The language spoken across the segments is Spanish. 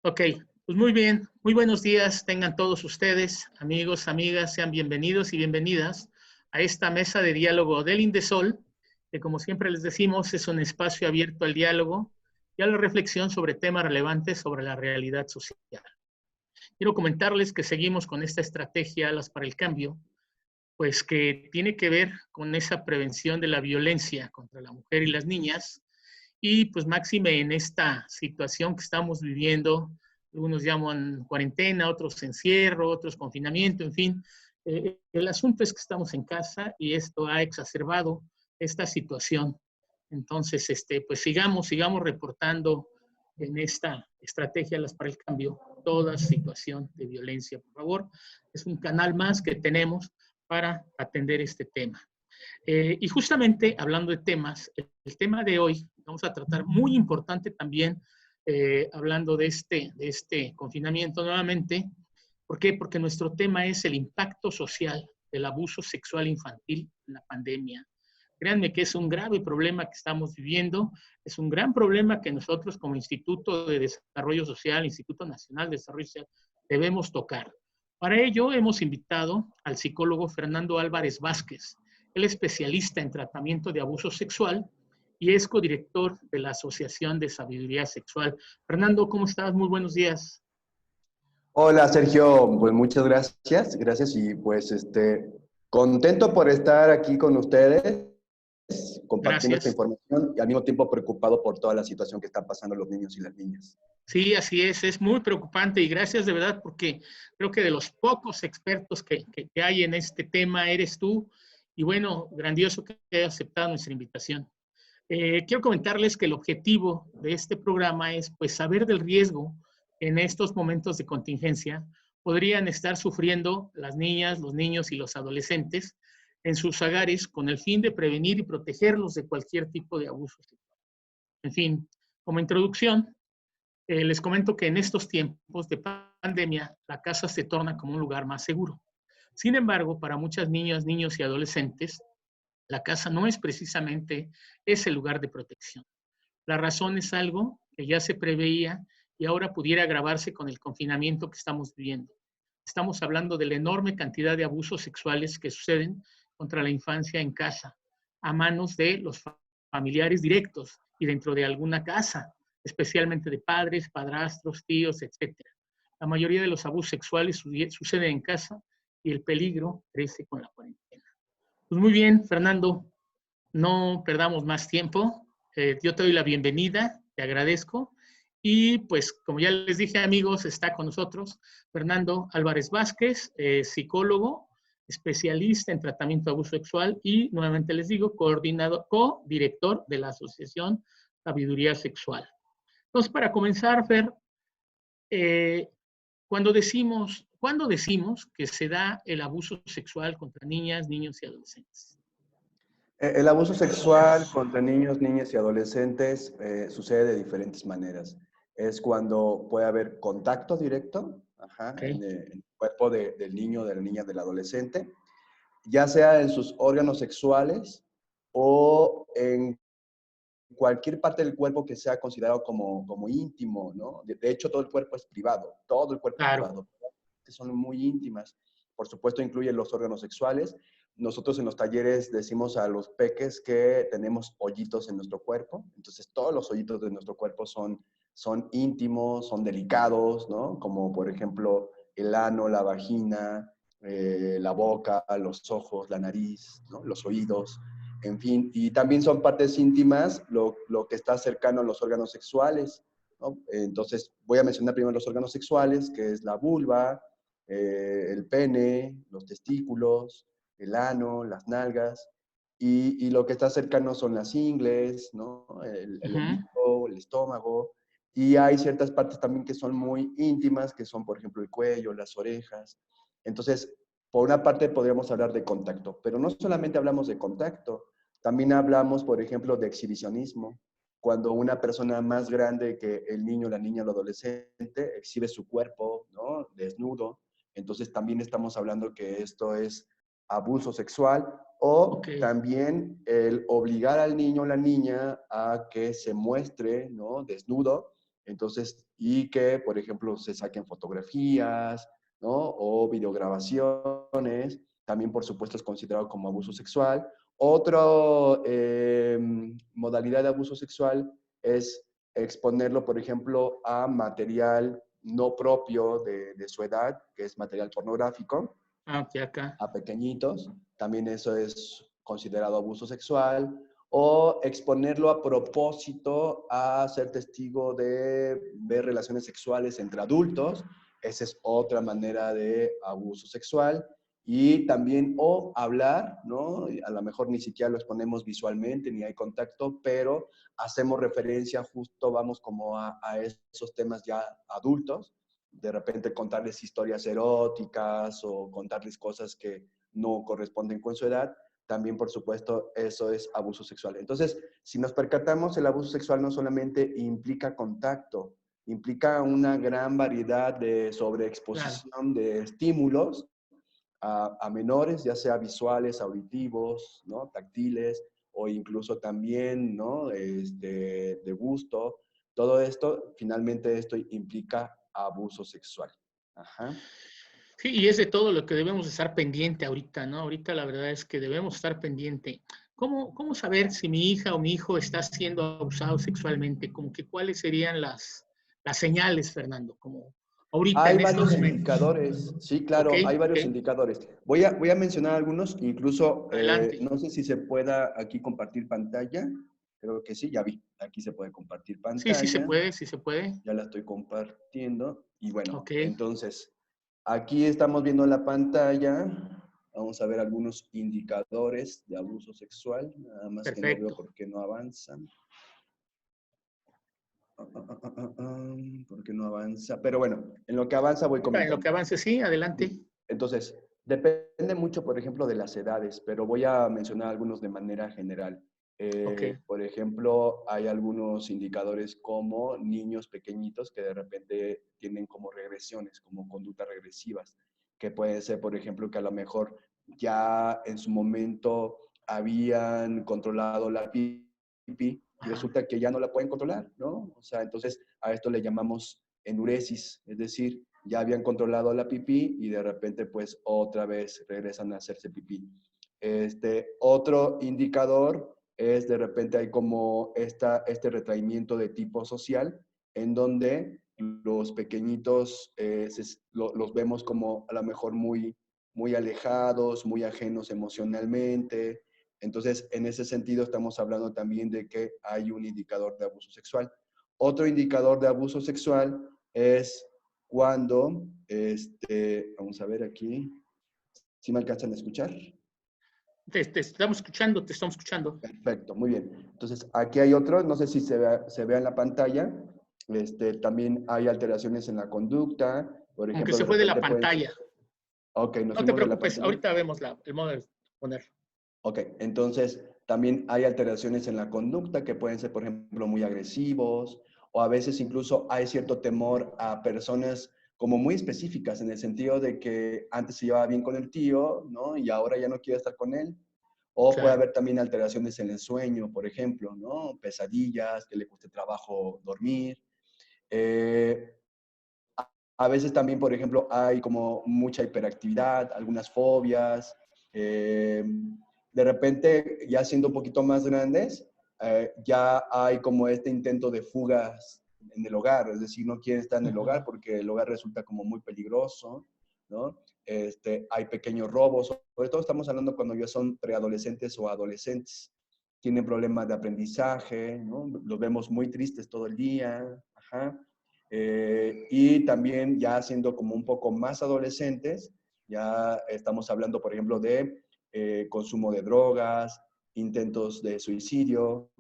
Ok, pues muy bien, muy buenos días tengan todos ustedes, amigos, amigas, sean bienvenidos y bienvenidas a esta mesa de diálogo del Indesol, que como siempre les decimos es un espacio abierto al diálogo y a la reflexión sobre temas relevantes sobre la realidad social. Quiero comentarles que seguimos con esta estrategia Alas para el Cambio, pues que tiene que ver con esa prevención de la violencia contra la mujer y las niñas, y pues máxime en esta situación que estamos viviendo, algunos llaman cuarentena, otros encierro, otros confinamiento, en fin. El asunto es que estamos en casa y esto ha exacerbado esta situación. Entonces, pues sigamos reportando en esta estrategia Las para el Cambio toda situación de violencia, por favor. Es un canal más que tenemos para atender este tema. Y justamente hablando de temas, el tema de hoy vamos a tratar muy importante también, hablando de este confinamiento nuevamente. ¿Por qué? Porque nuestro tema es el impacto social del abuso sexual infantil en la pandemia. Créanme que es un grave problema que estamos viviendo, es un gran problema que nosotros como Instituto de Desarrollo Social, Instituto Nacional de Desarrollo Social, debemos tocar. Para ello hemos invitado al psicólogo Fernando Álvarez Vázquez. Él es especialista en tratamiento de abuso sexual y es codirector de la Asociación de Sabiduría Sexual. Fernando, ¿cómo estás? Muy buenos días. Hola Sergio, pues muchas gracias y pues contento por estar aquí con ustedes, compartiendo esta Gracias. información y al mismo tiempo preocupado por toda la situación que están pasando los niños y las niñas. Sí, así es muy preocupante y gracias de verdad porque creo que de los pocos expertos que hay en este tema eres tú y bueno, grandioso que hayas aceptado nuestra invitación. Quiero comentarles que el objetivo de este programa es pues saber del riesgo en estos momentos de contingencia podrían estar sufriendo las niñas, los niños y los adolescentes en sus hogares con el fin de prevenir y protegerlos de cualquier tipo de abuso sexual. En fin, como introducción, les comento que en estos tiempos de pandemia la casa se torna como un lugar más seguro. Sin embargo, para muchas niñas, niños y adolescentes, la casa no es precisamente ese lugar de protección. La razón es algo que ya se preveía y ahora pudiera agravarse con el confinamiento que estamos viviendo. Estamos hablando de la enorme cantidad de abusos sexuales que suceden contra la infancia en casa, a manos de los familiares directos y dentro de alguna casa, especialmente de padres, padrastros, tíos, etcétera. La mayoría de los abusos sexuales suceden en casa y el peligro crece con la cuarentena. Pues muy bien, Fernando, no perdamos más tiempo. Yo te doy la bienvenida, te agradezco. Y pues, como ya les dije, amigos, está con nosotros Fernando Álvarez Vázquez, psicólogo, especialista en tratamiento de abuso sexual y, nuevamente les digo, co-director de la Asociación Sabiduría Sexual. Entonces, para comenzar, Fer, eh, ¿cuándo decimos que se da el abuso sexual contra niñas, niños y adolescentes? El abuso sexual contra niños, niñas y adolescentes sucede de diferentes maneras. Es cuando puede haber contacto directo Okay. en el cuerpo del niño, de la niña, del adolescente, ya sea en sus órganos sexuales o en cualquier parte del cuerpo que sea considerado como íntimo, ¿no? De hecho, todo el cuerpo es privado, todo el cuerpo es Claro. privado. Son muy íntimas. Por supuesto, incluyen los órganos sexuales. Nosotros en los talleres decimos a los peques que tenemos hoyitos en nuestro cuerpo. Entonces, todos los hoyitos de nuestro cuerpo son íntimos, son delicados, ¿no? Como, por ejemplo, el ano, la vagina, la boca, los ojos, la nariz, ¿no? Los oídos. En fin, y también son partes íntimas lo que está cercano a los órganos sexuales, ¿no? Entonces, voy a mencionar primero los órganos sexuales, que es la vulva, el pene, los testículos, el ano, las nalgas, y lo que está cercano son las ingles, ¿no? El ombligo, el estómago, y hay ciertas partes también que son muy íntimas, que son, por ejemplo, el cuello, las orejas. Entonces, por una parte podríamos hablar de contacto, pero no solamente hablamos de contacto, también hablamos, por ejemplo, de exhibicionismo. Cuando una persona más grande que el niño, la niña, el adolescente exhibe su cuerpo, ¿no? Desnudo, entonces también estamos hablando que esto es abuso sexual o Okay. también el obligar al niño o la niña a que se muestre, ¿no? Desnudo Entonces, y que, por ejemplo, se saquen fotografías, ¿no? O videograbaciones. También, por supuesto, es considerado como abuso sexual. Otra modalidad de abuso sexual es exponerlo, por ejemplo, a material no propio de su edad, que es material pornográfico, Ah, ok, acá. a pequeñitos. También eso es considerado abuso sexual. O exponerlo a propósito a ser testigo de ver relaciones sexuales entre adultos. Esa es otra manera de abuso sexual. Y también, o hablar, ¿no? A lo mejor ni siquiera lo exponemos visualmente, ni hay contacto, pero hacemos referencia justo, vamos como a esos temas ya adultos. De repente contarles historias eróticas o contarles cosas que no corresponden con su edad. También, por supuesto, eso es abuso sexual. Entonces, si nos percatamos, el abuso sexual no solamente implica contacto, implica una gran variedad de Claro. sobreexposición de estímulos a menores, ya sea visuales, auditivos, ¿no? Táctiles, o incluso también, ¿no? De gusto. Todo esto, finalmente, esto implica abuso sexual. Ajá. Sí, y es de todo lo que debemos estar pendiente ahorita, ¿no? Ahorita la verdad es que debemos estar pendiente. ¿Cómo saber si mi hija o mi hijo está siendo abusado sexualmente? Como que cuáles serían las señales, Fernando, como ahorita Hay en varios estos momentos. indicadores, sí, Ok, claro, hay ok, varios indicadores. Voy a mencionar algunos, incluso, adelante. no sé si se pueda aquí compartir pantalla. Creo que sí, ya vi, aquí se puede compartir Sí, sí se pantalla. puede, sí se puede. Ya la estoy compartiendo. Y bueno, Ok, entonces, aquí estamos viendo la pantalla. Vamos a ver algunos indicadores de abuso sexual. Nada más que no veo perfecto. por qué no avanzan. ¿Por qué no avanza? Pero bueno, en lo que avanza voy En lo comentando. que avance, sí, adelante. Sí. Entonces, depende mucho, por ejemplo, de las edades, pero voy a mencionar algunos de manera general. Ok, Por ejemplo, hay algunos indicadores como niños pequeñitos que de repente tienen como regresiones, como conductas regresivas, que puede ser, por ejemplo, que a lo mejor ya en su momento habían controlado la pipí y ajá, resulta que ya no la pueden controlar, ¿no? O sea, entonces a esto le llamamos enuresis, es decir, ya habían controlado la pipí y de repente pues otra vez regresan a hacerse pipí. Otro indicador es de repente hay como este retraimiento de tipo social en donde los pequeñitos los vemos como a lo mejor muy alejados, muy ajenos emocionalmente. Entonces, en ese sentido estamos hablando también de que hay un indicador de abuso sexual. Otro indicador de abuso sexual es cuando, vamos a ver aquí, si me alcanzan a escuchar. te estamos escuchando, te estamos escuchando. Perfecto, muy bien. Entonces, aquí hay otro, no sé si se vea en la pantalla. También hay alteraciones en la conducta. Por Como que ejemplo, se de fue de la repente pueden ser... pantalla. Ok, nos No te fuimos de la preocupes, pantalla. ahorita vemos el modo de poner. Ok, entonces también hay alteraciones en la conducta que pueden ser, por ejemplo, muy agresivos o a veces incluso hay cierto temor a personas como muy específicas en el sentido de que antes se llevaba bien con el tío, ¿no? Y ahora ya no quiere estar con él. O puede Claro. haber también alteraciones en el sueño, por ejemplo, ¿no? Pesadillas, que le cueste trabajo dormir. Eh, a veces también, por ejemplo, hay como mucha hiperactividad, algunas fobias. De repente, ya siendo un poquito más grandes, ya hay como este intento de fugas en el hogar, es decir, no quieren estar en el hogar Ujú. porque el hogar resulta como muy peligroso, ¿no? Hay pequeños robos, sobre todo estamos hablando cuando ya son preadolescentes o adolescentes. Tienen problemas de aprendizaje, ¿no? Los vemos muy tristes todo el día, ajá. Y también ya siendo como un poco más adolescentes, ya estamos hablando, por ejemplo, de consumo de drogas, intentos de suicidio,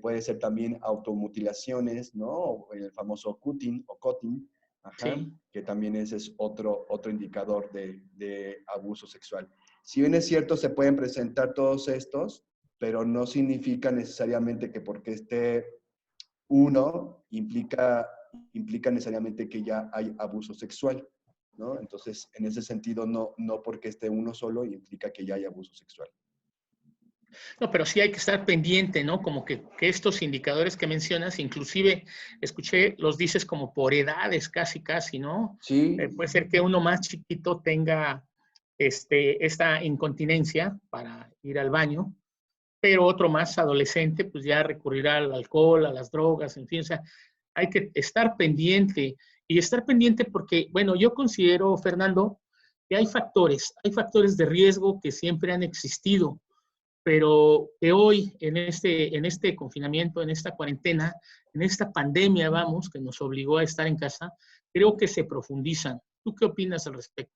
puede ser también automutilaciones, ¿no? El famoso cutting o cutting, ajá, Sí, que también ese es otro indicador de abuso sexual. Si bien es cierto, se pueden presentar todos estos, pero no significa necesariamente que porque esté uno implica necesariamente que ya hay abuso sexual, ¿no? Entonces, en ese sentido, no porque esté uno solo implica que ya hay abuso sexual. No, pero sí hay que estar pendiente, ¿no? Como que estos indicadores que mencionas, inclusive escuché, los dices como por edades, casi, casi, ¿no? Sí, Puede ser que uno más chiquito tenga esta incontinencia para ir al baño, pero otro más adolescente, pues ya recurrirá al alcohol, a las drogas, en fin, o sea, hay que estar pendiente y estar pendiente porque, bueno, yo considero, Fernando, que hay factores de riesgo que siempre han existido, pero que hoy en este confinamiento, en esta cuarentena, en esta pandemia, vamos, que nos obligó a estar en casa, creo que se profundizan. ¿Tú qué opinas al respecto?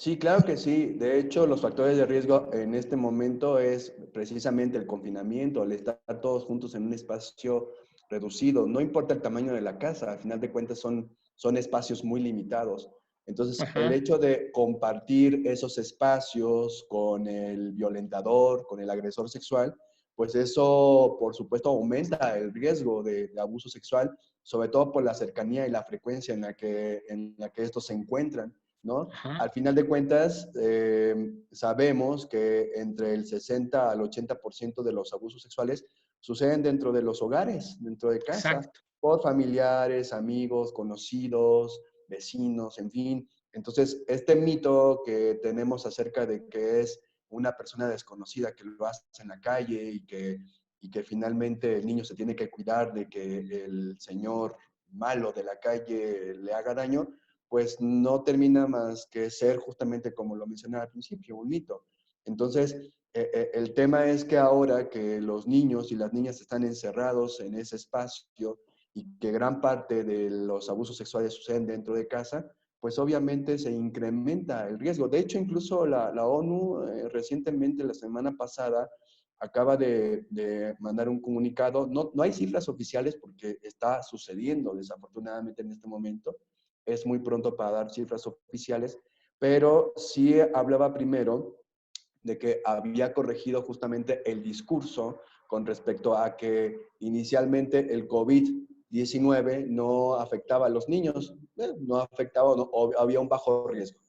sí, claro que sí. De hecho, los factores de riesgo en este momento es precisamente el confinamiento, el estar todos juntos en un espacio reducido. No importa el tamaño de la casa, al final de cuentas son espacios muy limitados. Entonces, el Ajá, hecho de compartir esos espacios con el violentador, con el agresor sexual, pues eso, por supuesto, aumenta el riesgo de abuso sexual, sobre todo por la cercanía y la frecuencia en la que estos se encuentran, ¿no? ajá, Al final de cuentas, sabemos que entre el 60 al 80% de los abusos sexuales suceden dentro de los hogares, dentro de casa, exacto, por familiares, amigos, conocidos, vecinos, en fin. Entonces, este mito que tenemos acerca de que es una persona desconocida que lo hace en la calle y que finalmente el niño se tiene que cuidar de que el señor malo de la calle le haga daño, pues no termina más que ser justamente como lo mencionaba al principio, un mito. Entonces, el tema es que ahora que los niños y las niñas están encerrados en ese espacio y que gran parte de los abusos sexuales suceden dentro de casa, pues obviamente se incrementa el riesgo. De hecho, incluso la ONU recientemente, la semana pasada, acaba de mandar un comunicado. No, no hay cifras oficiales porque está sucediendo desafortunadamente en este momento, es muy pronto para dar cifras oficiales, pero sí hablaba primero de que había corregido justamente el discurso con respecto a que inicialmente el COVID-19 no afectaba a los niños, no afectaba, no, o había un bajo riesgo.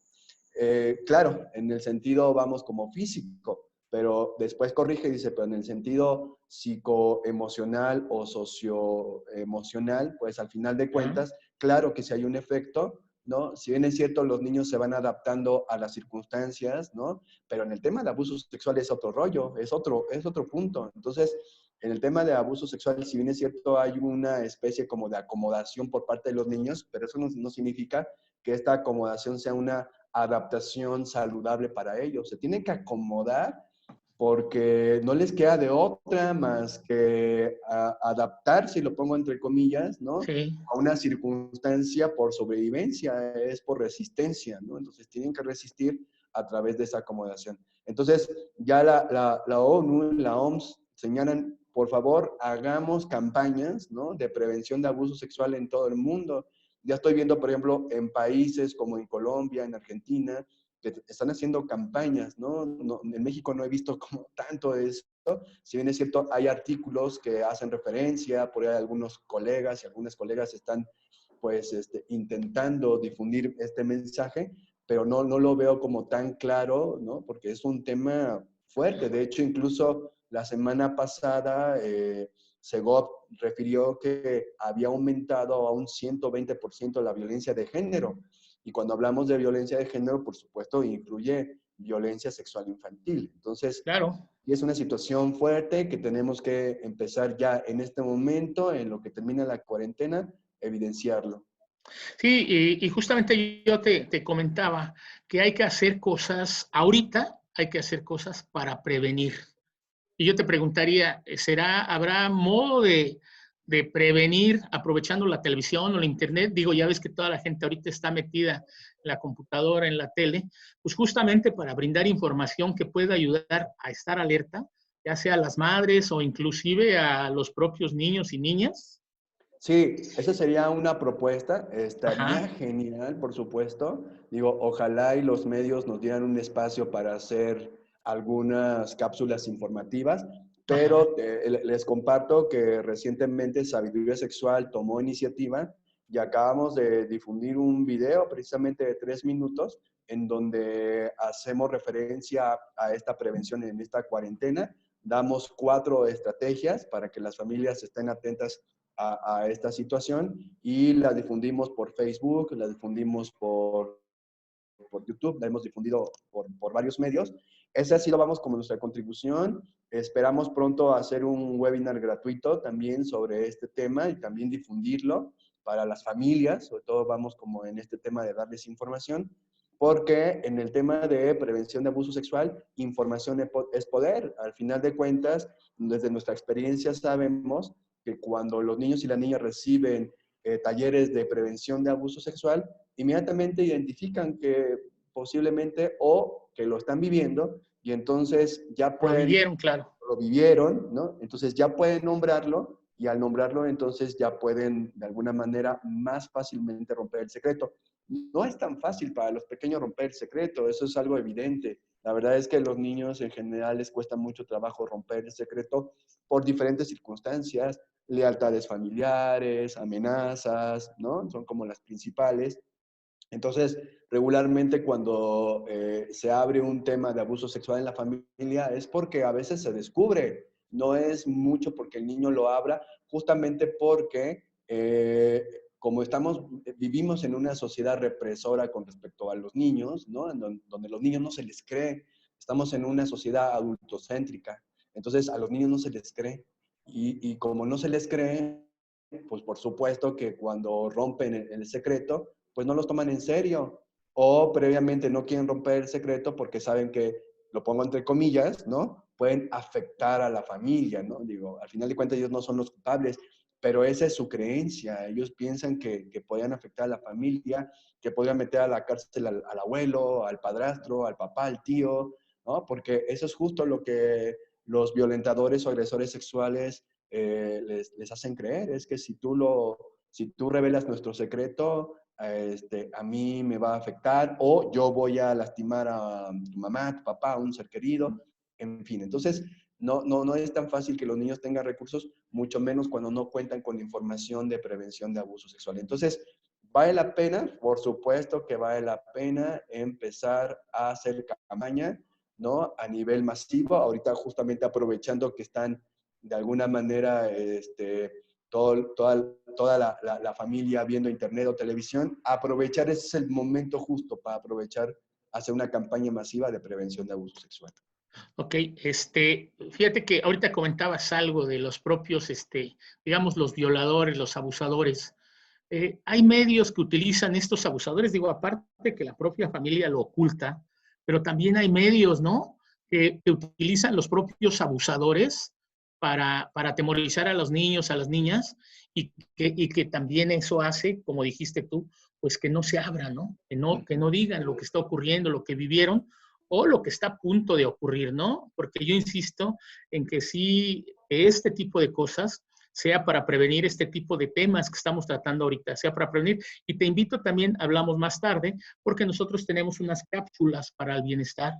Claro, en el sentido, vamos, como físico, pero después corrige y dice, pero en el sentido psicoemocional o socioemocional, pues al final de ajá, cuentas, claro que si hay un efecto, ¿no? Si bien es cierto, los niños se van adaptando a las circunstancias, ¿no? Pero en el tema de abuso sexual es otro rollo, es otro punto. Entonces, en el tema de abuso sexual, si bien es cierto, hay una especie como de acomodación por parte de los niños, pero eso no significa que esta acomodación sea una adaptación saludable para ellos. Se tienen que acomodar porque no les queda de otra más que adaptarse, y lo pongo entre comillas, ¿no? sí, A una circunstancia por sobrevivencia, es por resistencia, ¿no? Entonces tienen que resistir a través de esa acomodación. Entonces, ya la ONU, la OMS señalan, por favor, hagamos campañas, ¿no? De prevención de abuso sexual en todo el mundo. Ya estoy viendo, por ejemplo, en países como en Colombia, en Argentina, que están haciendo campañas, ¿no? En México no he visto como tanto esto. Si bien es cierto, hay artículos que hacen referencia, por ahí algunos colegas y algunas colegas están pues intentando difundir este mensaje, pero no lo veo como tan claro, ¿no? Porque es un tema fuerte. De hecho, incluso la semana pasada, Segov refirió que había aumentado a un 120% la violencia de género. Y cuando hablamos de violencia de género, por supuesto, incluye violencia sexual infantil. Entonces, claro. y es una situación fuerte que tenemos que empezar ya en este momento, en lo que termina la cuarentena, evidenciarlo. Sí, y justamente yo te comentaba que hay que hacer cosas, ahorita hay que hacer cosas para prevenir. Y yo te preguntaría, ¿habrá modo de prevenir aprovechando la televisión o la internet? Digo, ya ves que toda la gente ahorita está metida en la computadora, en la tele, pues justamente para brindar información que pueda ayudar a estar alerta, ya sea a las madres o inclusive a los propios niños y niñas. Sí, esa sería una propuesta, estaría Ajá, genial, por supuesto. Digo, ojalá y los medios nos dieran un espacio para hacer algunas cápsulas informativas, ajá, pero les comparto que recientemente Sabiduría Sexual tomó iniciativa y acabamos de difundir un video precisamente de 3 minutos en donde hacemos referencia a esta prevención en esta cuarentena, damos 4 estrategias para que las familias estén atentas a esta situación y la difundimos por Facebook, la difundimos por YouTube, la hemos difundido por varios medios. Ese ha sido, vamos, como nuestra contribución. Esperamos pronto hacer un webinar gratuito también sobre este tema y también difundirlo para las familias, sobre todo vamos como en este tema de darles información, porque en el tema de prevención de abuso sexual, información es poder. Al final de cuentas, desde nuestra experiencia sabemos que cuando los niños y las niñas reciben talleres de prevención de abuso sexual, inmediatamente identifican que posiblemente o que lo están viviendo y entonces ya Lo pueden, vivieron, claro. lo vivieron, ¿no? Entonces ya pueden nombrarlo y al nombrarlo entonces ya pueden de alguna manera más fácilmente romper el secreto. No es tan fácil para los pequeños romper el secreto, eso es algo evidente. La verdad es que a los niños en general les cuesta mucho trabajo romper el secreto por diferentes circunstancias, lealtades familiares, amenazas, ¿no? Son como las principales. Entonces, regularmente cuando se abre un tema de abuso sexual en la familia es porque a veces se descubre, no es mucho porque el niño lo abra, justamente porque como vivimos en una sociedad represora con respecto a los niños, ¿no? Donde los niños no se les cree, estamos en una sociedad adultocéntrica, entonces a los niños no se les cree y como no se les cree, pues por supuesto que cuando rompen el secreto, pues no los toman en serio o previamente no quieren romper el secreto porque saben que, lo pongo entre comillas, ¿no? Pueden afectar a la familia, ¿no? Digo, al final de cuentas ellos no son los culpables, pero esa es su creencia. Ellos piensan que podían afectar a la familia, que podían meter a la cárcel al abuelo, al padrastro, al papá, al tío, ¿no? Porque eso es justo lo que los violentadores o agresores sexuales les hacen creer, es que si tú revelas nuestro secreto, a mí me va a afectar o yo voy a lastimar a tu mamá, a tu papá, a un ser querido, en fin. Entonces, no es tan fácil que los niños tengan recursos, mucho menos cuando no cuentan con información de prevención de abuso sexual. Entonces, ¿vale la pena? Por supuesto que vale la pena empezar a hacer campaña, ¿no? A nivel masivo, ahorita justamente aprovechando que están de alguna manera, toda la familia viendo internet o televisión, aprovechar, ese es el momento justo para aprovechar, hacer una campaña masiva de prevención de abuso sexual. Ok, fíjate que ahorita comentabas algo de los propios, digamos, los violadores, los abusadores. Hay medios que utilizan estos abusadores, digo, aparte que la propia familia lo oculta, pero también hay medios, ¿no? Que utilizan los propios abusadores para atemorizar a los niños, a las niñas, y que también eso hace, como dijiste tú, pues que no se abran, ¿no? Que no digan lo que está ocurriendo, lo que vivieron, o lo que está a punto de ocurrir, ¿no? Porque yo insisto en que sí, este tipo de cosas, sea para prevenir este tipo de temas que estamos tratando ahorita, sea para prevenir. Y te invito también, hablamos más tarde, porque nosotros tenemos unas cápsulas para el bienestar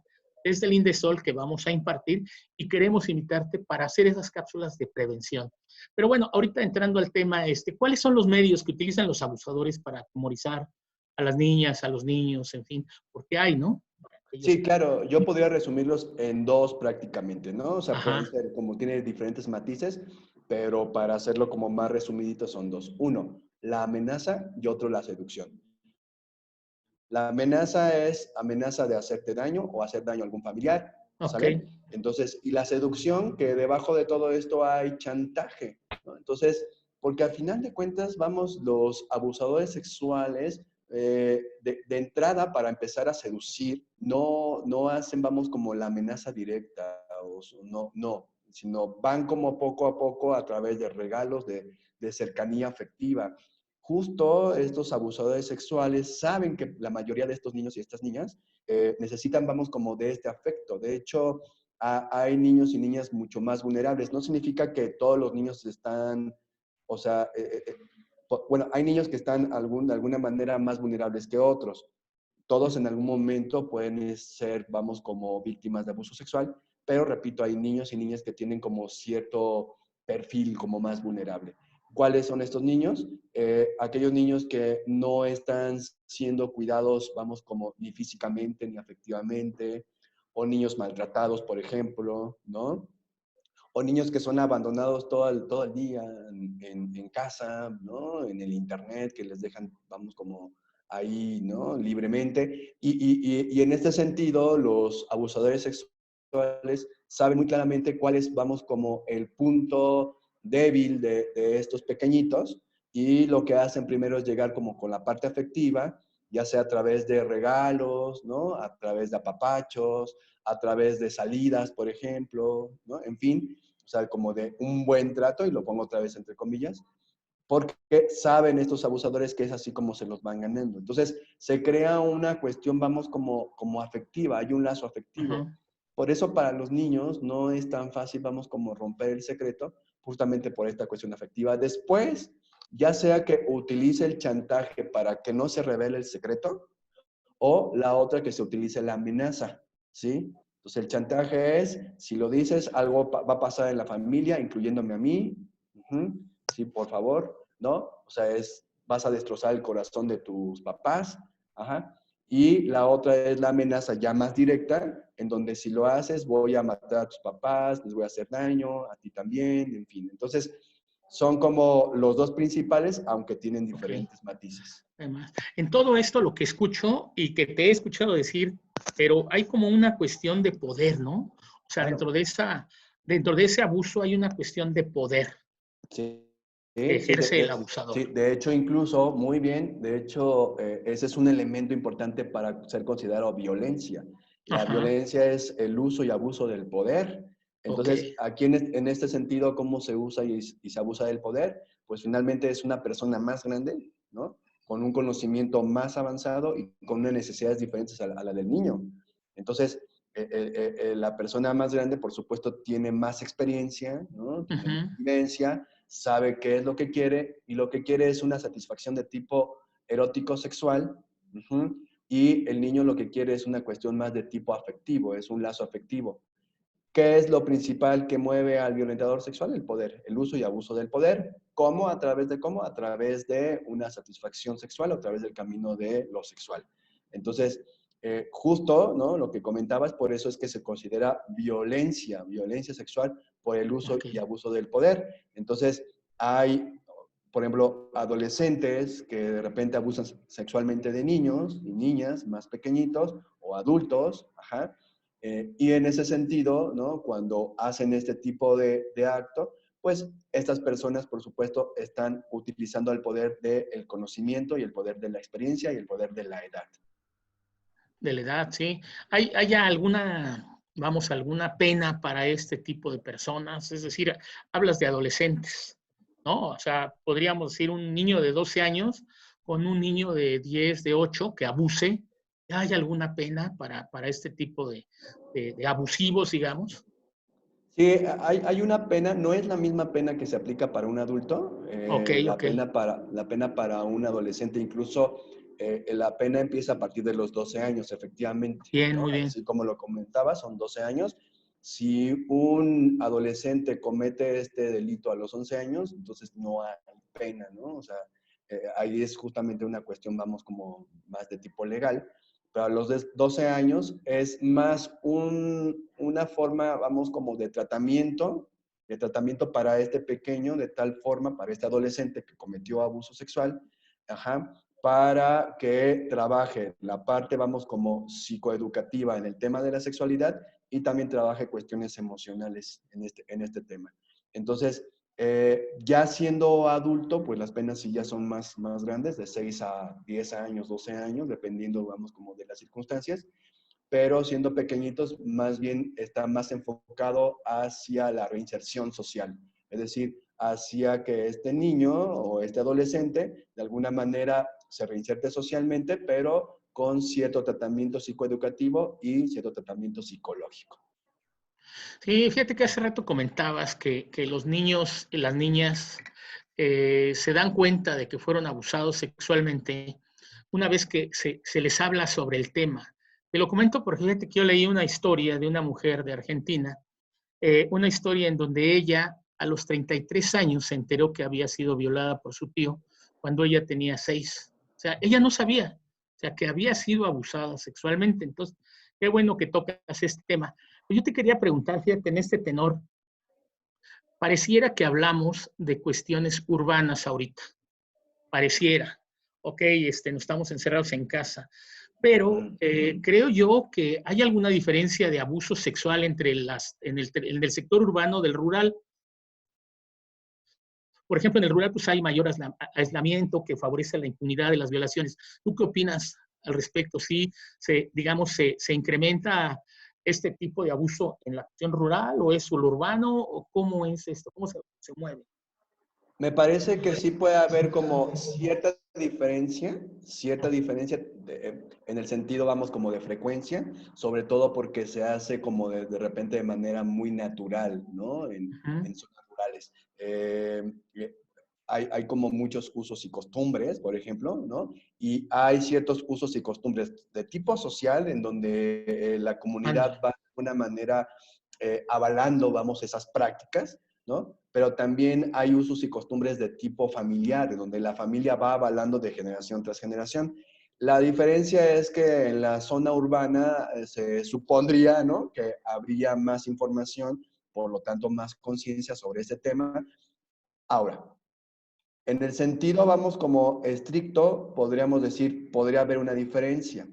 desde el Indesol que vamos a impartir y queremos invitarte para hacer esas cápsulas de prevención. Pero bueno, ahorita entrando al tema, ¿cuáles son los medios que utilizan los abusadores para atemorizar a las niñas, a los niños, en fin? Porque hay, ¿no? Ellos. Sí, claro, yo podría resumirlos en dos prácticamente, ¿no? O sea, pueden Ajá, ser como tiene diferentes matices, pero para hacerlo como más resumidito son dos. Uno, la amenaza y otro, la seducción. La amenaza es amenaza de hacerte daño o hacer daño a algún familiar, ok. ¿sale? Entonces, y la seducción, que debajo de todo esto hay chantaje, ¿no? Entonces, porque al final de cuentas, vamos, los abusadores sexuales, de entrada, para empezar a seducir, no hacen, vamos, como la amenaza directa, no, sino van como poco a poco a través de regalos, de cercanía afectiva. Justo estos abusadores sexuales saben que la mayoría de estos niños y estas niñas necesitan, vamos, como de este afecto. De hecho, hay niños y niñas mucho más vulnerables. No significa que todos los niños están, o sea, bueno, hay niños que están de alguna manera más vulnerables que otros. Todos en algún momento pueden ser, vamos, como víctimas de abuso sexual, pero repito, hay niños y niñas que tienen como cierto perfil como más vulnerable. ¿Cuáles son estos niños? Aquellos niños que no están siendo cuidados, vamos, como ni físicamente ni afectivamente, o niños maltratados, por ejemplo, ¿no? o niños que son abandonados todo el día en casa, ¿no? En el internet, que les dejan, vamos, como ahí, ¿no? Libremente. Y en este sentido, los abusadores sexuales saben muy claramente cuál es, vamos, como el punto débil de estos pequeñitos, y lo que hacen primero es llegar como con la parte afectiva, ya sea a través de regalos, ¿no? A través de apapachos, a través de salidas, por ejemplo, ¿no? En fin, o sea, como de un buen trato, y lo pongo otra vez entre comillas, porque saben estos abusadores que es así como se los van ganando. Entonces, se crea una cuestión, vamos, como afectiva, hay un lazo afectivo. Ajá. Por eso para los niños no es tan fácil, vamos, como romper el secreto, justamente por esta cuestión afectiva. Después, ya sea que utilice el chantaje para que no se revele el secreto, o la otra que se utilice la amenaza, ¿sí? Entonces el chantaje es, si lo dices, algo va a pasar en la familia, incluyéndome a mí, sí, por favor, ¿no? O sea, vas a destrozar el corazón de tus papás, ajá. Y la otra es la amenaza ya más directa, en donde si lo haces, voy a matar a tus papás, les voy a hacer daño, a ti también, en fin. Entonces, son como los dos principales, aunque tienen Ok. diferentes matices. Además, en todo esto lo que escucho y que te he escuchado decir, pero hay como una cuestión de poder, ¿no? O sea, Claro. dentro de ese abuso hay una cuestión de poder Sí, que sí, ejerce el abusador. sí, de hecho, incluso, muy bien, de hecho, ese es un elemento importante para ser considerado violencia. La Ajá, violencia es el uso y abuso del poder. ok, Entonces, aquí en este sentido, ¿cómo se usa y se abusa del poder? Pues finalmente es una persona más grande, ¿no? Con un conocimiento más avanzado y con unas necesidades diferentes a la del niño. Entonces, la persona más grande, por supuesto, tiene más experiencia, ¿no? Tiene más ujú, vivencia, sabe qué es lo que quiere, y lo que quiere es una satisfacción de tipo erótico sexual, y el niño lo que quiere es una cuestión más de tipo afectivo, es un lazo afectivo. ¿Qué es lo principal que mueve al violentador sexual? El poder, el uso y abuso del poder. ¿Cómo? ¿A través de cómo? A través de una satisfacción sexual, a través del camino de lo sexual. Entonces, justo, ¿no? Lo que comentabas, por eso es que se considera violencia sexual por el uso ok, y abuso del poder. Entonces, hay, por ejemplo, adolescentes que de repente abusan sexualmente de niños y niñas más pequeñitos, o adultos, ajá, y en ese sentido, ¿no? Cuando hacen este tipo de acto, pues estas personas, por supuesto, están utilizando el poder del conocimiento y el poder de la experiencia y el poder de la edad. de la edad, sí. ¿Hay ya alguna, vamos, alguna pena para este tipo de personas? Es decir, hablas de adolescentes, ¿no? O sea, podríamos decir un niño de 12 años con un niño de 10, de 8 que abuse. ¿Hay alguna pena para este tipo de abusivos, digamos? Sí, hay una pena, no es la misma pena que se aplica para un adulto, Ok, ok. la pena para un adolescente, incluso la pena empieza a partir de los 12 años, efectivamente, Bien, ¿no? muy bien. Así como lo comentaba, son 12 años. Si un adolescente comete este delito a los 11 años, entonces no hay pena, ¿no? O sea, ahí es justamente una cuestión, vamos, como más de tipo legal. Pero a los 12 años es más una forma, vamos, como de tratamiento para este pequeño, de tal forma, para este adolescente que cometió abuso sexual, ajá, para que trabaje la parte, vamos, como psicoeducativa en el tema de la sexualidad, y también trabaje cuestiones emocionales en este tema. Entonces, ya siendo adulto, pues las penas sí ya son más grandes, de 6 a 10 años, 12 años, dependiendo, vamos, como de las circunstancias, pero siendo pequeñitos, más bien está más enfocado hacia la reinserción social, es decir, hacia que este niño o este adolescente de alguna manera se reinserte socialmente, pero con cierto tratamiento psicoeducativo y cierto tratamiento psicológico. Sí, fíjate que hace rato comentabas que los niños y las niñas se dan cuenta de que fueron abusados sexualmente una vez que se les habla sobre el tema. Te lo comento porque fíjate que yo leí una historia de una mujer de Argentina, una historia en donde ella a los 33 años se enteró que había sido violada por su tío cuando ella tenía 6. O sea, ella no sabía, o sea, que había sido abusada sexualmente. Entonces, qué bueno que tocas este tema. Yo te quería preguntar, fíjate, en este tenor, pareciera que hablamos de cuestiones urbanas ahorita, pareciera. Ok, no estamos encerrados en casa, pero Ujú. creo yo que hay alguna diferencia de abuso sexual entre en el sector urbano del rural. Por ejemplo, en el rural pues hay mayor aislamiento que favorece la impunidad de las violaciones. ¿Tú qué opinas al respecto? ¿Sí digamos, se incrementa este tipo de abuso en la cuestión rural o es lo urbano o cómo es esto? ¿Cómo se mueve? Me parece que sí puede haber como cierta diferencia en el sentido, vamos, como de frecuencia, sobre todo porque se hace como de repente de manera muy natural, ¿no? Ujú. En zonas rurales. Hay como muchos usos y costumbres, por ejemplo, ¿no? Y hay ciertos usos y costumbres de tipo social en donde la comunidad Ándale. va de una manera avalando, vamos, esas prácticas, ¿no? Pero también hay usos y costumbres de tipo familiar, en donde la familia va avalando de generación tras generación. La diferencia es que en la zona urbana se supondría, ¿no?, que habría más información, por lo tanto más conciencia sobre ese tema. Ahora, en el sentido, vamos, como estricto, podríamos decir, podría haber una diferencia.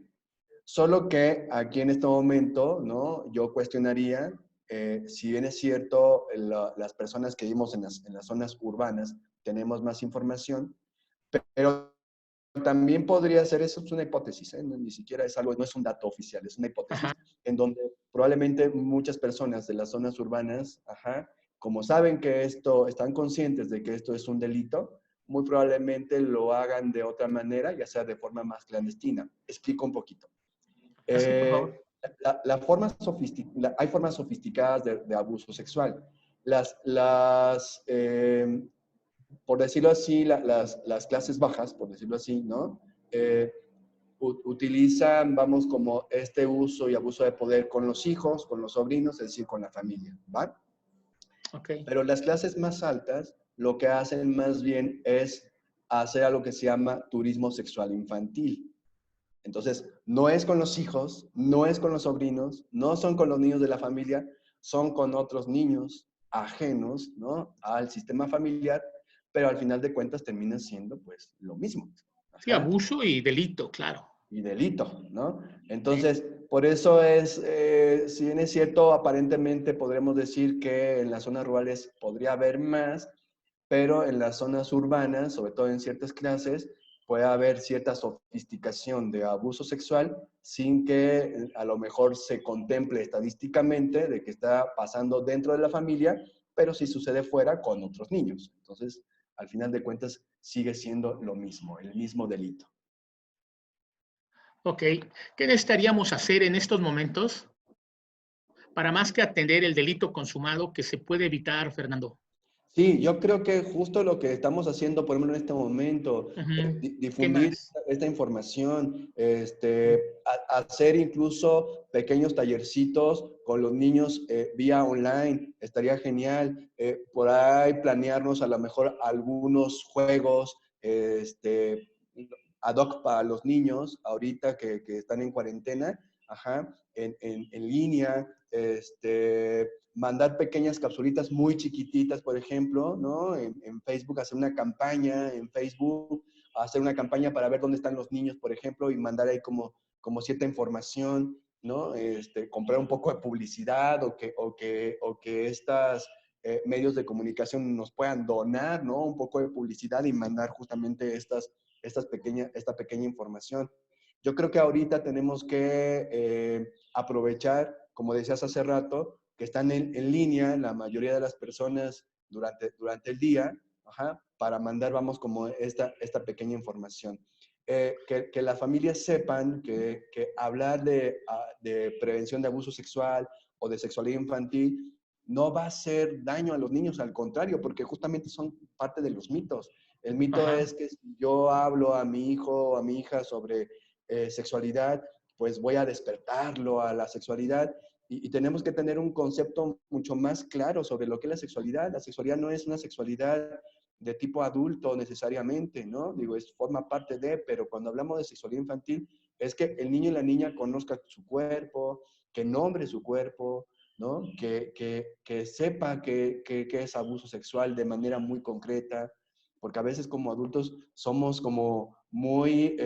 Solo que aquí en este momento, ¿no? Yo cuestionaría, si bien es cierto, las personas que vivimos en las zonas urbanas tenemos más información, pero también podría ser, eso es una hipótesis, ¿eh? Ni siquiera es algo, no es un dato oficial, es una Ajá. hipótesis, en donde probablemente muchas personas de las zonas urbanas, ajá, como saben que esto, están conscientes de que esto es un delito, muy probablemente lo hagan de otra manera, ya sea de forma más clandestina. Explico un poquito. Así, por favor. Hay formas sofisticadas de abuso sexual. Por decirlo así, las clases bajas, por decirlo así, ¿no? Eh, Utilizan, vamos, como este uso y abuso de poder con los hijos, con los sobrinos, es decir, con la familia, ¿va? Ok. Pero las clases más altas lo que hacen más bien es hacer algo que se llama turismo sexual infantil. Entonces, no es con los hijos, no es con los sobrinos, no son con los niños de la familia, son con otros niños ajenos, ¿no?, al sistema familiar, pero al final de cuentas termina siendo pues lo mismo. Sí, Ajá. abuso y delito, claro. Y delito, ¿no? Sí. Entonces, por eso es, si bien es cierto, aparentemente podremos decir que en las zonas rurales podría haber más, pero en las zonas urbanas, sobre todo en ciertas clases, puede haber cierta sofisticación de abuso sexual sin que a lo mejor se contemple estadísticamente de que está pasando dentro de la familia, pero sí sucede fuera con otros niños. Entonces, al final de cuentas, sigue siendo lo mismo, el mismo delito. Ok. ¿Qué necesitaríamos hacer en estos momentos para más que atender el delito consumado que se puede evitar, Fernando? Sí, yo creo que justo lo que estamos haciendo, por ejemplo, en este momento, Ujú. ¿Qué difundir más? esta información, hacer incluso pequeños tallercitos con los niños vía online, estaría genial. Por ahí planearnos a lo mejor algunos juegos, ad hoc para los niños, ahorita que están en cuarentena, ajá, en línea, mandar pequeñas capsulitas muy chiquititas, por ejemplo, ¿no? En Facebook, hacer una campaña, en Facebook, hacer una campaña para ver dónde están los niños, por ejemplo, y mandar ahí como cierta información, ¿no? Comprar un poco de publicidad o que estas medios de comunicación nos puedan donar, ¿no? Un poco de publicidad y mandar justamente esta pequeña información. Yo creo que ahorita tenemos que aprovechar, como decías hace rato, que están en línea la mayoría de las personas durante el día, ajá, para mandar, vamos, como esta pequeña información. Que las familias sepan que hablar de prevención de abuso sexual o de sexualidad infantil no va a hacer daño a los niños, al contrario, porque justamente son parte de los mitos. El mito Ajá. es que si yo hablo a mi hijo o a mi hija sobre sexualidad, pues voy a despertarlo a la sexualidad y tenemos que tener un concepto mucho más claro sobre lo que es la sexualidad. La sexualidad no es una sexualidad de tipo adulto necesariamente, ¿no? Digo, forma parte de, pero cuando hablamos de sexualidad infantil, es que el niño y la niña conozcan su cuerpo, que nombre su cuerpo, ¿no? Que sepa que es abuso sexual de manera muy concreta, porque a veces como adultos somos como muy,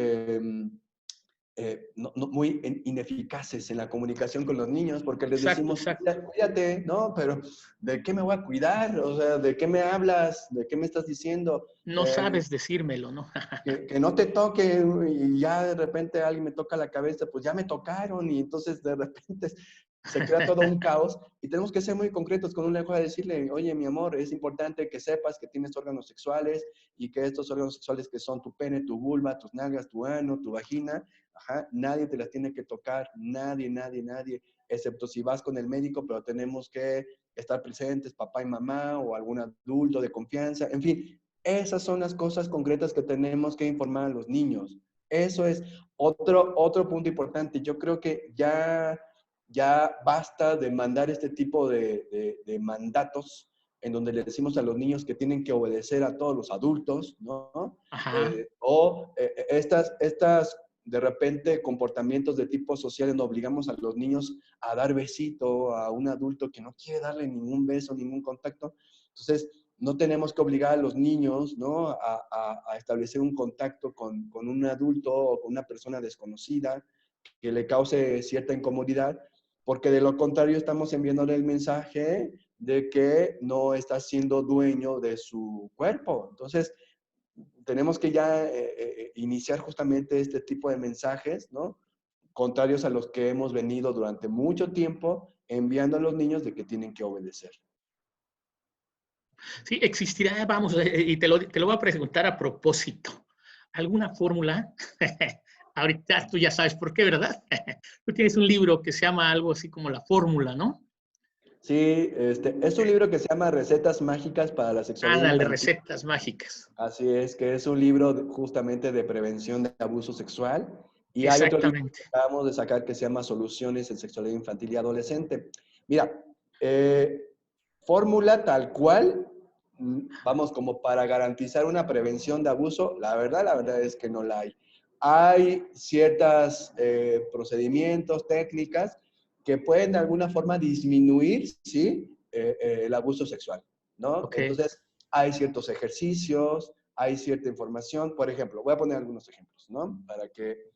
muy ineficaces en la comunicación con los niños, porque les Exacto, decimos, exacto. cuídate, ¿no? Pero ¿de qué me voy a cuidar? O sea, ¿de qué me hablas? ¿De qué me estás diciendo? No sabes decírmelo, ¿no? Que no te toque y ya de repente alguien me toca la cabeza, pues ya me tocaron y entonces de repente se crea todo un caos y tenemos que ser muy concretos con un lenguaje, decirle, oye, mi amor, es importante que sepas que tienes órganos sexuales y que estos órganos sexuales que son tu pene, tu vulva, tus nalgas, tu ano, tu vagina, ajá, nadie te las tiene que tocar, nadie, nadie, nadie, excepto si vas con el médico, pero tenemos que estar presentes, papá y mamá o algún adulto de confianza, en fin, esas son las cosas concretas que tenemos que informar a los niños. Eso es otro punto importante. Yo creo que ya basta de mandar este tipo de mandatos en donde le decimos a los niños que tienen que obedecer a todos los adultos, ¿no? Ajá. Estas de repente comportamientos de tipo social en donde obligamos a los niños a dar besito a un adulto que no quiere darle ningún beso, ningún contacto. Entonces, no tenemos que obligar a los niños, ¿no? a establecer un contacto con un adulto o con una persona desconocida que le cause cierta incomodidad, porque de lo contrario estamos enviándole el mensaje de que no está siendo dueño de su cuerpo. Entonces, tenemos que ya iniciar justamente este tipo de mensajes, ¿no? Contrarios a los que hemos venido durante mucho tiempo enviando a los niños de que tienen que obedecer. Sí, existirá, vamos, y te lo voy a preguntar a propósito. ¿Alguna fórmula? Ahorita tú ya sabes por qué, ¿verdad? Tú tienes un libro que se llama algo así como La Fórmula, ¿no? Sí, es un libro que se llama Recetas Mágicas para la Sexualidad Ándale, Infantil. recetas mágicas. Así es, que es un libro justamente de prevención de abuso sexual. Y hay otro libro que Exactamente. acabamos de sacar que se llama Soluciones en Sexualidad Infantil y Adolescente. Mira, fórmula tal cual, vamos, como para garantizar una prevención de abuso, la verdad es que no la hay. Hay ciertos procedimientos, técnicas que pueden de alguna forma disminuir, ¿sí? El abuso sexual, ¿no? Ok. Entonces, hay ciertos ejercicios, hay cierta información. Por ejemplo, voy a poner algunos ejemplos, ¿no? Para que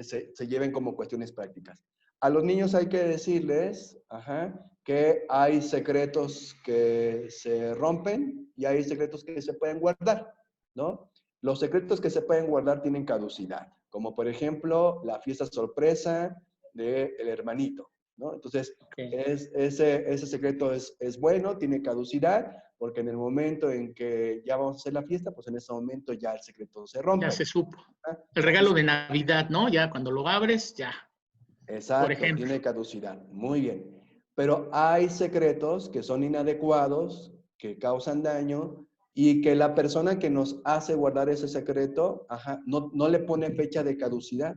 se lleven como cuestiones prácticas. A los niños hay que decirles, ajá, que hay secretos que se rompen y hay secretos que se pueden guardar, ¿no? Los secretos que se pueden guardar tienen caducidad, como por ejemplo la fiesta sorpresa del hermanito, ¿no? Entonces, Okay. ese secreto es bueno, tiene caducidad, porque en el momento en que ya vamos a hacer la fiesta, pues en ese momento ya el secreto se Ya rompe. se supo. ¿Ah? El Ya se regalo de supo. Navidad, ¿no? Ya cuando lo abres, ya, por Exacto, ejemplo. tiene caducidad. Muy bien. Pero hay secretos que son inadecuados, que causan daño y que la persona que nos hace guardar ese secreto, ajá, no le pone fecha de caducidad.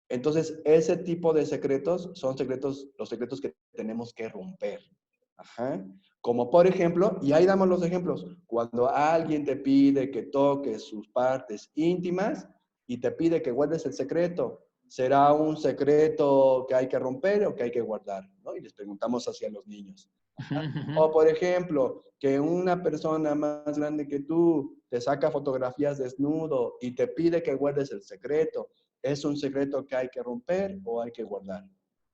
Entonces, ese tipo de secretos son secretos, los secretos que tenemos que romper. Ajá. Como por ejemplo, y ahí damos los ejemplos, cuando alguien te pide que toques sus partes íntimas y te pide que guardes el secreto, ¿será un secreto que hay que romper o que hay que guardar? ¿No? Y les preguntamos hacia los niños. Uh-huh, Ajá. uh-huh. O por ejemplo, que una persona más grande que tú te saca fotografías desnudo y te pide que guardes el secreto. ¿Es un secreto que hay que romper o hay que guardar?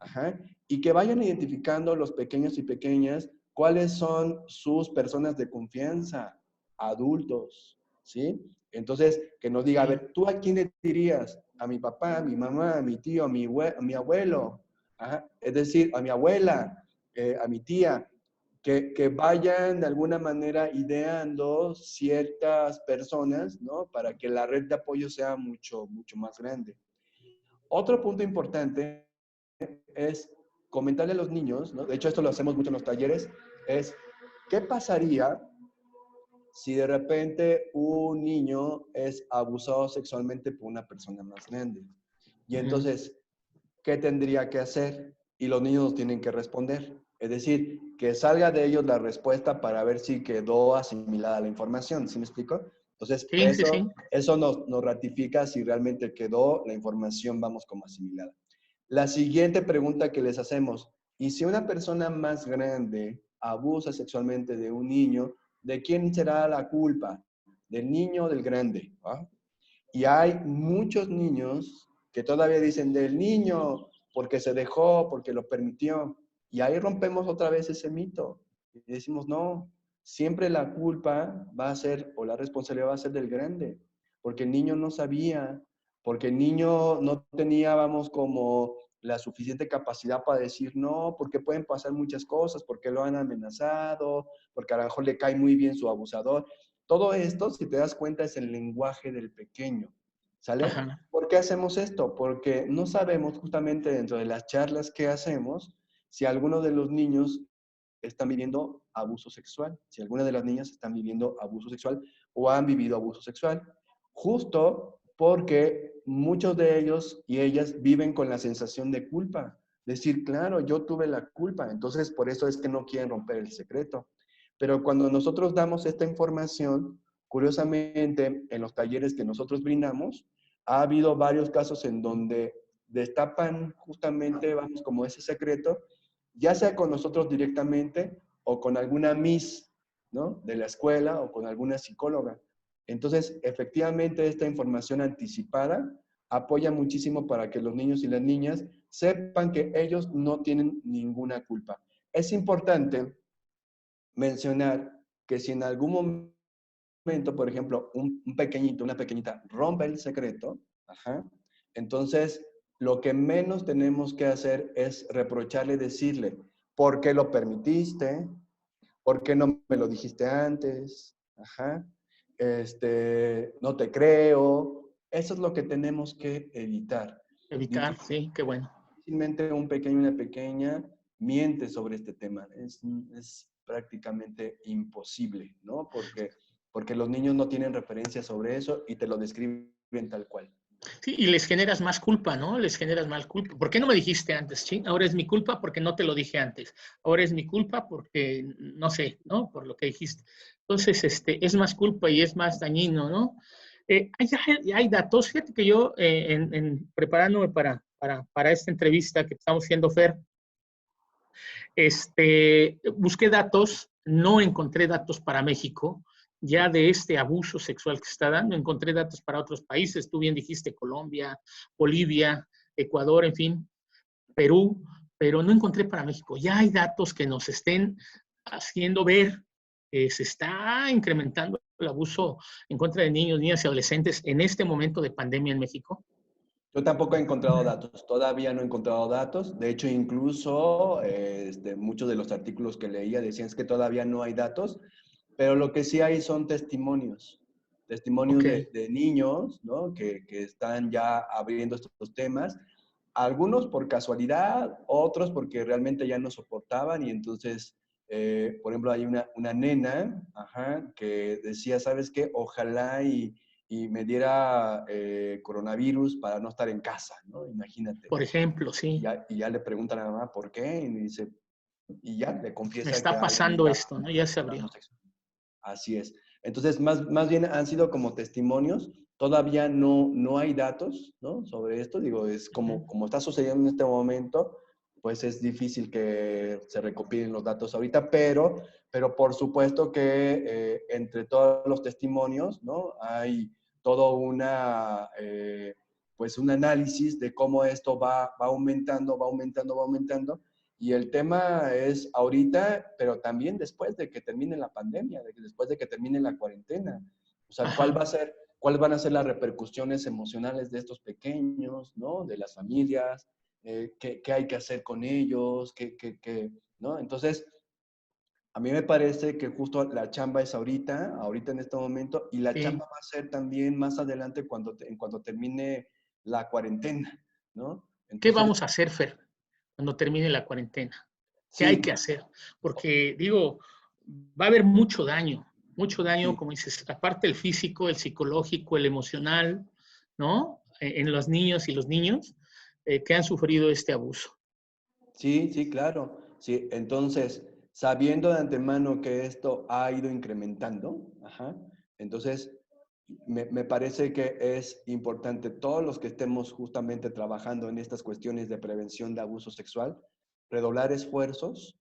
Ajá. Y que vayan identificando los pequeños y pequeñas cuáles son sus personas de confianza, adultos, ¿sí? Entonces, que nos diga, a Sí. ver, ¿tú a quién le dirías? A mi papá, a mi mamá, a mi tío, a mi abuelo, ajá. Es decir, a mi abuela, a mi tía, que vayan de alguna manera ideando ciertas personas, ¿no? Para que la red de apoyo sea mucho, mucho más grande. Otro punto importante es comentarle a los niños, ¿no? De hecho, esto lo hacemos mucho en los talleres, es, ¿qué pasaría si de repente un niño es abusado sexualmente por una persona más grande? Y Uh-huh. entonces, ¿qué tendría que hacer? Y los niños tienen que responder. Es decir, que salga de ellos la respuesta para ver si quedó asimilada la información. ¿Sí me explico? Entonces, Sí, sí, sí. eso nos ratifica si realmente quedó la información, vamos, como asimilada. La siguiente pregunta que les hacemos, Y si una persona más grande abusa sexualmente de un niño, ¿de quién será la culpa? ¿Del niño o del grande? ¿Va? Y hay muchos niños que todavía dicen del niño porque se dejó, porque lo permitió. Y ahí rompemos otra vez ese mito. Y decimos, no, siempre la culpa va a ser, o la responsabilidad va a ser del grande, porque el niño no sabía, porque el niño no tenía, vamos, como la suficiente capacidad para decir no, porque pueden pasar muchas cosas, porque lo han amenazado, porque a lo mejor le cae muy bien su abusador. Todo esto, si te das cuenta, es el lenguaje del pequeño, ¿sale? Ajá. ¿Por qué hacemos esto? Porque no sabemos justamente dentro de las charlas que hacemos si alguno de los niños están viviendo abuso sexual, si alguna de las niñas están viviendo abuso sexual o han vivido abuso sexual, justo porque muchos de ellos y ellas viven con la sensación de culpa. Decir, claro, yo tuve la culpa, entonces por eso es que no quieren romper el secreto. Pero cuando nosotros damos esta información, curiosamente, en los talleres que nosotros brindamos, ha habido varios casos en donde destapan justamente, vamos, como ese secreto, ya sea con nosotros directamente o con alguna Miss, ¿no? De la escuela o con alguna psicóloga. Entonces, efectivamente, esta información anticipada apoya muchísimo para que los niños y las niñas sepan que ellos no tienen ninguna culpa. Es importante mencionar que si en algún momento, por ejemplo, un pequeñito, una pequeñita rompe el secreto, ajá, entonces lo que menos tenemos que hacer es reprocharle, decirle, ¿por qué lo permitiste? ¿Por qué no me lo dijiste antes? Ajá. No te creo. Eso es lo que tenemos que evitar. Evitar, sí, qué bueno. Difícilmente un pequeño y una pequeña miente sobre este tema. Es prácticamente imposible, ¿no? Porque los niños no tienen referencia sobre eso y te lo describen tal cual. Sí, y les generas más culpa, ¿no? Les generas más culpa. ¿Por qué no me dijiste antes? ¿Sí? Ahora es mi culpa porque no te lo dije antes. Ahora es mi culpa porque no sé, ¿no? Por lo que dijiste. Entonces, es más culpa y es más dañino, ¿no? Hay datos, fíjate que yo, preparándome para esta entrevista que estamos haciendo, Fer, busqué datos, no encontré datos para México, ya de este abuso sexual que se está dando, encontré datos para otros países, tú bien dijiste Colombia, Bolivia, Ecuador, en fin, Perú, pero no encontré para México. Ya hay datos que nos estén haciendo ver que se está incrementando el abuso en contra de niños, niñas y adolescentes en este momento de pandemia en México. Yo tampoco he encontrado datos, todavía no he encontrado datos. De hecho, incluso muchos de los artículos que leía decían es que todavía no hay datos, pero lo que sí hay son testimonios, testimonios Ok, de niños, ¿no? Que están ya abriendo estos temas, algunos por casualidad, otros porque realmente ya no soportaban y entonces, por ejemplo, hay una nena, ajá, que decía, ¿sabes qué? Ojalá y me diera coronavirus para no estar en casa, ¿no? Imagínate. por ejemplo, sí, Y ya le preguntan a la mamá por qué, y dice, y ya le me confiesa que está alguien pasando está esto, ¿no? Ya se hablando abrió. sexo. Así es. Entonces, más bien han sido como testimonios. Todavía no hay datos, ¿no? Sobre esto. Digo, es como está sucediendo en este momento, pues es difícil que se recopilen los datos ahorita, pero por supuesto que entre todos los testimonios, ¿no? Hay todo pues un análisis de cómo esto va aumentando, va aumentando, va aumentando. Y el tema es ahorita, pero también después de que termine la pandemia, después de que termine la cuarentena. O sea, Ajá. ¿cuáles van a ser las repercusiones emocionales de estos pequeños, ¿no? De las familias, qué hay que hacer con ellos, ¿no? Entonces, a mí me parece que justo la chamba es ahorita en este momento, y la Sí. chamba va a ser también más adelante cuando termine la cuarentena, ¿no? ¿Qué Entonces, vamos a hacer, Fer, cuando termine la cuarentena? ¿Qué hay sí, que hacer? Porque, digo, va a haber mucho daño, sí. como dices, aparte el físico, el psicológico, el emocional, ¿no? En los niños y los niños que han sufrido este abuso. Sí, sí, claro. Sí, entonces, sabiendo de antemano que esto ha ido incrementando, ajá, entonces me parece que es importante todos los que estemos justamente trabajando en estas cuestiones de prevención de abuso sexual, redoblar esfuerzos,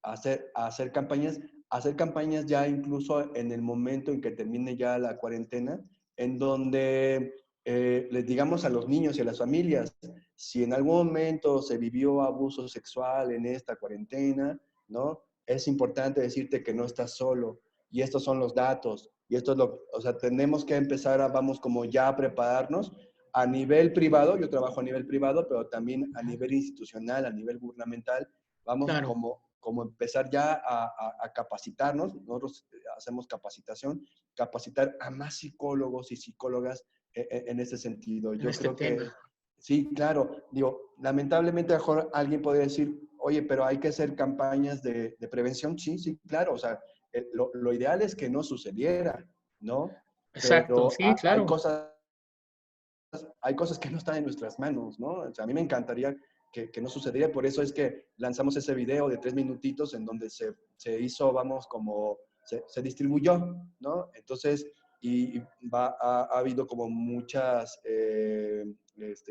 hacer campañas ya incluso en el momento en que termine ya la cuarentena, en donde les digamos a los niños y a las familias, si en algún momento se vivió abuso sexual en esta cuarentena, ¿no? Es importante decirte que no estás solo y estos son los datos y esto es o sea, tenemos que empezar vamos como ya a prepararnos a nivel privado, yo trabajo a nivel privado, pero también a nivel institucional, a nivel gubernamental, vamos Claro, como empezar ya a capacitarnos, nosotros hacemos capacitación, capacitar a más psicólogos y psicólogas en ese sentido. en Yo este creo que tema. sí, claro, digo, lamentablemente a lo mejor alguien podría decir, oye, pero hay que hacer campañas de prevención, sí, sí, claro, o sea, lo ideal es que no sucediera, ¿no? Exacto, Pero sí, hay claro. cosas que no están en nuestras manos, ¿no? O sea, a mí me encantaría que no sucediera, por eso es que lanzamos ese video de 3 minutitos en donde se hizo, vamos, como se distribuyó, ¿no? Entonces, y ha habido como muchas,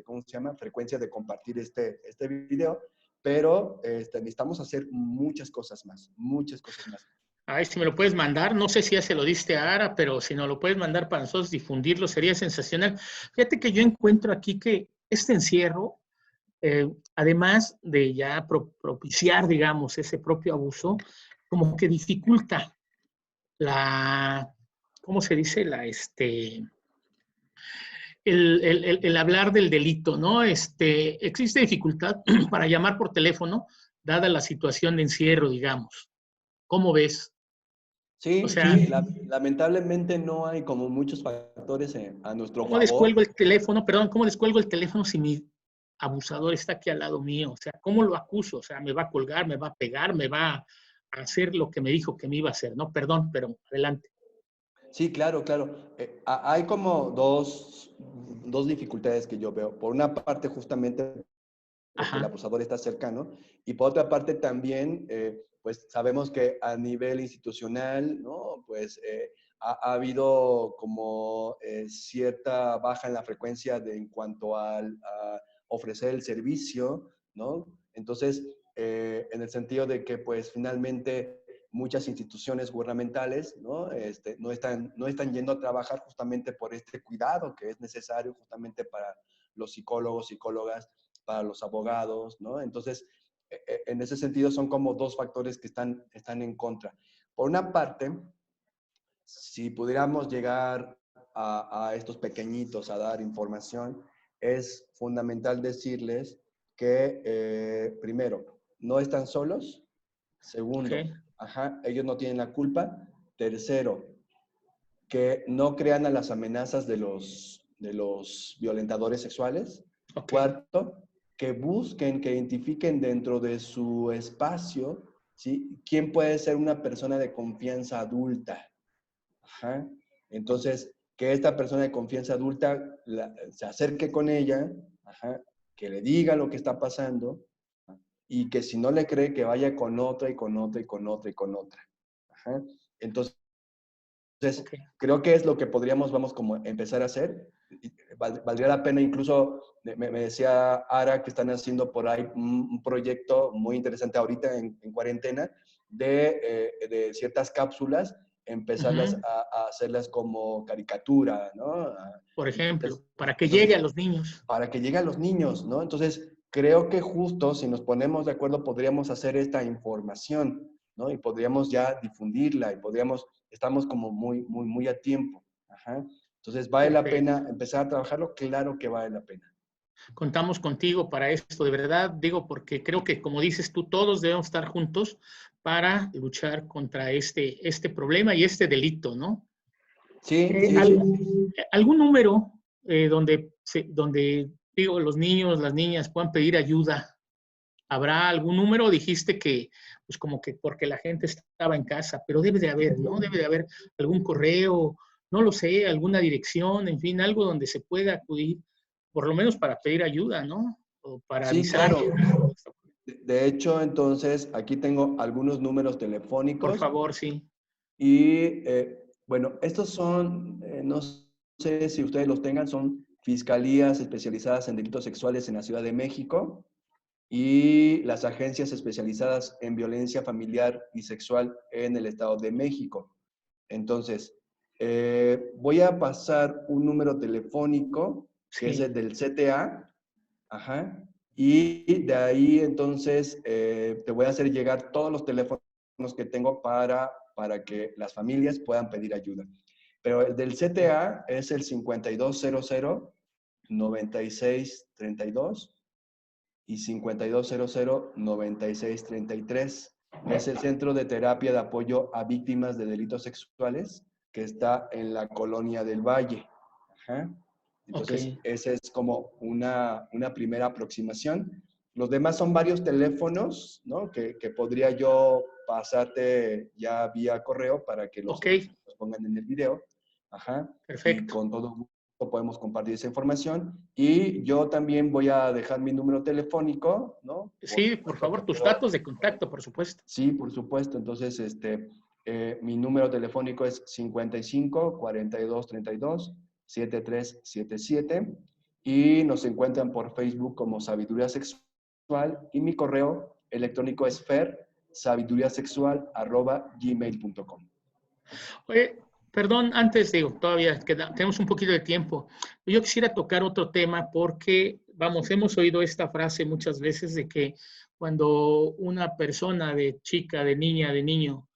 ¿cómo se llama? Frecuencias de compartir este video, pero necesitamos hacer muchas cosas más, muchas cosas más. Ay, si me lo puedes mandar, no sé si ya se lo diste a Ara, pero si no lo puedes mandar para nosotros difundirlo, sería sensacional. Fíjate que yo encuentro aquí que este encierro, además de ya propiciar, digamos, ese propio abuso, como que dificulta la, ¿cómo se dice? El hablar del delito, ¿no? Existe dificultad para llamar por teléfono, dada la situación de encierro, digamos. ¿Cómo ves? O Sí, sea, sí, lamentablemente no hay como muchos factores a nuestro ¿cómo favor. descuelgo el teléfono? Perdón, ¿cómo descuelgo el teléfono si mi abusador está aquí al lado mío? O sea, ¿cómo lo acuso? O sea, me va a colgar, me va a pegar, me va a hacer lo que me dijo que me iba a hacer, ¿no? Perdón, pero adelante. Sí, claro, claro. Hay como dos dificultades que yo veo. Por una parte, justamente porque el Ajá, abusador está cercano, y por otra parte también, pues sabemos que a nivel institucional, ¿no? Pues ha habido como cierta baja en la frecuencia en cuanto a ofrecer el servicio, ¿no? Entonces, en el sentido de que pues finalmente muchas instituciones gubernamentales, ¿no? No están yendo a trabajar justamente por este cuidado que es necesario justamente para los psicólogos, psicólogas, para los abogados, ¿no? Entonces, en ese sentido son como dos factores que están en contra. Por una parte, si pudiéramos llegar a estos pequeñitos a dar información, es fundamental decirles que, primero, no están solos. ok, Segundo, ellos no tienen la culpa. Tercero, que no crean a las amenazas de los violentadores sexuales. ok, Cuarto, que busquen, que identifiquen dentro de su espacio, ¿sí? ¿Quién puede ser una persona de confianza adulta? Ajá. Entonces, que esta persona de confianza adulta se acerque con ella, que le diga lo que está pasando, y que si no le cree, que vaya con otra y con otra y con otra y con otra. Ajá. Entonces, ok. creo que es lo que podríamos, vamos, como empezar a hacer. Valdría la pena, incluso me decía Ara que están haciendo por ahí un proyecto muy interesante ahorita en cuarentena de ciertas cápsulas, empezarlas Ujú. a hacerlas como caricatura, ¿no? Por Entonces, ejemplo, para que llegue entonces, a los niños. para que llegue a los niños, ¿no? Entonces, creo que justo si nos ponemos de acuerdo podríamos hacer esta información, ¿no? Y podríamos ya difundirla y estamos como muy, muy, muy a tiempo. Ajá. Entonces, ¿vale la Perfecto. pena empezar a trabajarlo? Claro que vale la pena. Contamos contigo para esto, de verdad, digo, porque creo que, como dices tú, todos debemos estar juntos para luchar contra este problema y este delito, ¿no? Sí, Eh, sí. al- ¿Algún número donde, digo, los niños, las niñas puedan pedir ayuda? ¿Habrá algún número? Dijiste que, pues como que porque la gente estaba en casa, pero debe de haber, ¿no? Debe de haber algún correo, no lo sé, alguna dirección, en fin, algo donde se pueda acudir, por lo menos para pedir ayuda, ¿no? O para Sí, avisar. claro. De hecho, entonces, aquí tengo algunos números Por telefónicos favor, sí. y, bueno, estos son, no sé si ustedes los tengan, son fiscalías especializadas en delitos sexuales en la Ciudad de México. y las agencias especializadas en violencia familiar y sexual en el Estado de México. Entonces, voy a pasar un número telefónico que es Sí, el del CTA, ajá, y de ahí entonces te voy a hacer llegar todos los teléfonos que tengo para que las familias puedan pedir ayuda. Pero el del CTA es el 5200-9632 y 5200-9633. Es el Centro de Terapia de Apoyo a Víctimas de Delitos Sexuales que está en la Colonia del Valle. Ajá. ok. Entonces, esa es como una primera aproximación. Los demás son varios teléfonos, ¿no? Que podría yo pasarte ya vía correo para que Ok, los pongan en el video. Ajá. Y perfecto. con todo gusto podemos compartir esa información. Y yo también voy a dejar mi número telefónico, ¿no? Por Sí, por supuesto que favor, tus puedo. datos de contacto, por supuesto. Sí, por supuesto. Entonces, mi número telefónico es 55 42 32 7377 y nos encuentran por Facebook como Sabiduría Sexual y mi correo electrónico es fer@sabiduriasexual.gmail.com. Oye, perdón, antes digo, todavía tenemos un poquito de tiempo. Yo quisiera tocar otro tema porque, vamos, hemos oído esta frase muchas veces de que cuando una persona de chica, de niña, de niño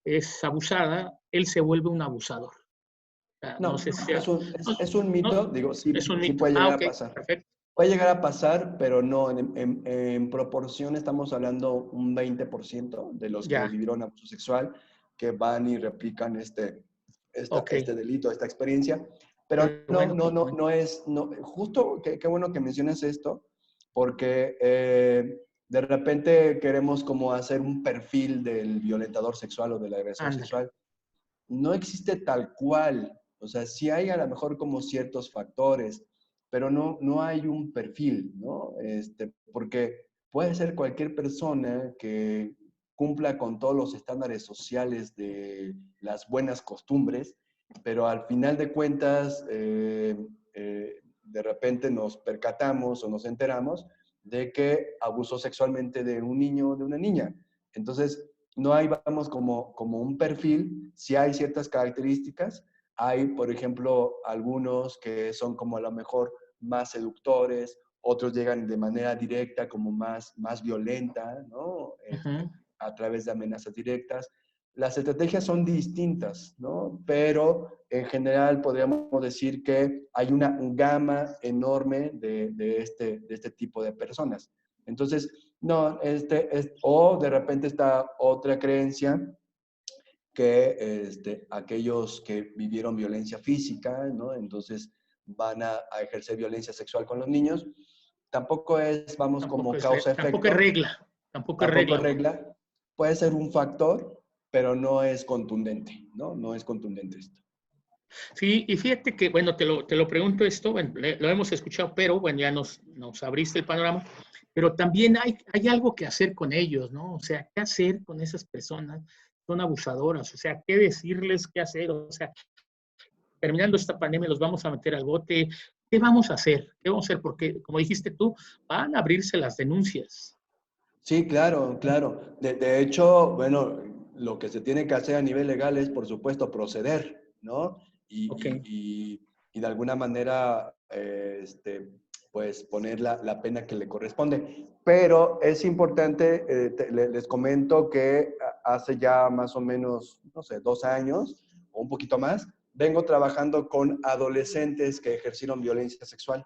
es abusada, él se vuelve un abusador. O sea, no sé No, si sea, no, es un mito, no, digo, sí, es un sí mito. puede Ah, llegar ok, a pasar. perfecto. Puede llegar a pasar, pero no, en proporción estamos hablando un 20% de los que Ya, vivieron abuso sexual que van y replican ok. este delito, esta experiencia. Pero Qué bueno, qué bueno. no es, no, justo, qué bueno que menciones esto, porque de repente queremos como hacer un perfil del violentador sexual o del agresor Ándale. sexual. No existe tal cual. O sea, sí hay a lo mejor como ciertos factores, pero no hay un perfil, ¿no? Porque puede ser cualquier persona que cumpla con todos los estándares sociales de las buenas costumbres, pero al final de cuentas, de repente nos percatamos o nos enteramos de que abusó sexualmente de un niño o de una niña. Entonces, no hay, vamos, como un perfil, sí hay ciertas características. Hay, por ejemplo, algunos que son como a lo mejor más seductores, otros llegan de manera directa, como más violenta, ¿no? Ujú. A través de amenazas directas. Las estrategias son distintas, ¿no? Pero en general podríamos decir que hay una gama enorme de este tipo de personas. Entonces, no, o de repente está otra creencia que aquellos que vivieron violencia física, ¿no? Entonces van a ejercer violencia sexual con los niños. Tampoco es, vamos, como Tampoco es causa-efecto, regla. Tampoco es tampoco regla, ¿no? regla. Puede ser un factor, pero no es contundente, ¿no? No es contundente esto. Sí, y fíjate que, bueno, te lo pregunto esto, bueno, lo hemos escuchado, pero bueno, ya nos abriste el panorama, pero también hay algo que hacer con ellos, ¿no? O sea, ¿qué hacer con esas personas? Son abusadoras, o sea, ¿qué decirles, qué hacer? O sea, terminando esta pandemia, los vamos a meter al bote. ¿Qué vamos a hacer? ¿Qué vamos a hacer? Porque, como dijiste tú, van a abrirse las denuncias. Sí, claro, claro. De hecho, bueno, lo que se tiene que hacer a nivel legal es, por supuesto, proceder, ¿no? Ok, Y de alguna manera, pues poner la pena que le corresponde. Pero es importante, les comento que hace ya más o menos, no sé, 2 años o un poquito más, vengo trabajando con adolescentes que ejercieron violencia sexual.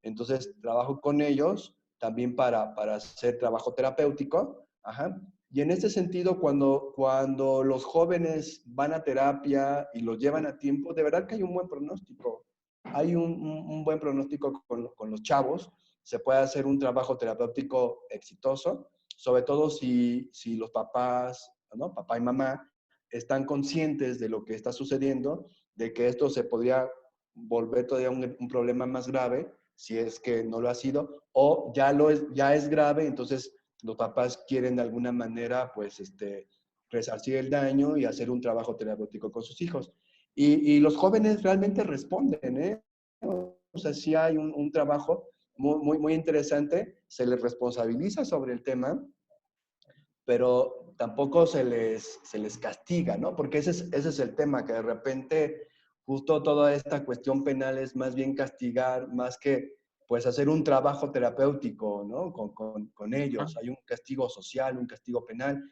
Entonces, trabajo con ellos también para hacer trabajo terapéutico. Ajá. Y en este sentido, cuando los jóvenes van a terapia y los llevan a tiempo, de verdad que hay un buen pronóstico. Hay un buen pronóstico con los chavos. Se puede hacer un trabajo terapéutico exitoso, sobre todo si los papás, ¿no? Papá y mamá, están conscientes de lo que está sucediendo, de que esto se podría volver todavía un problema más grave si es que no lo ha sido, o ya es grave, entonces los papás quieren de alguna manera, pues, resarcir el daño y hacer un trabajo terapéutico con sus hijos. Y los jóvenes realmente responden, ¿eh? O sea, sí hay un trabajo muy interesante. Se les responsabiliza sobre el tema, pero tampoco se les castiga, ¿no? Porque ese es el tema, que de repente justo toda esta cuestión penal es más bien castigar, más que pues hacer un trabajo terapéutico, ¿no? Con Ah, ellos. Hay un castigo social, un castigo penal,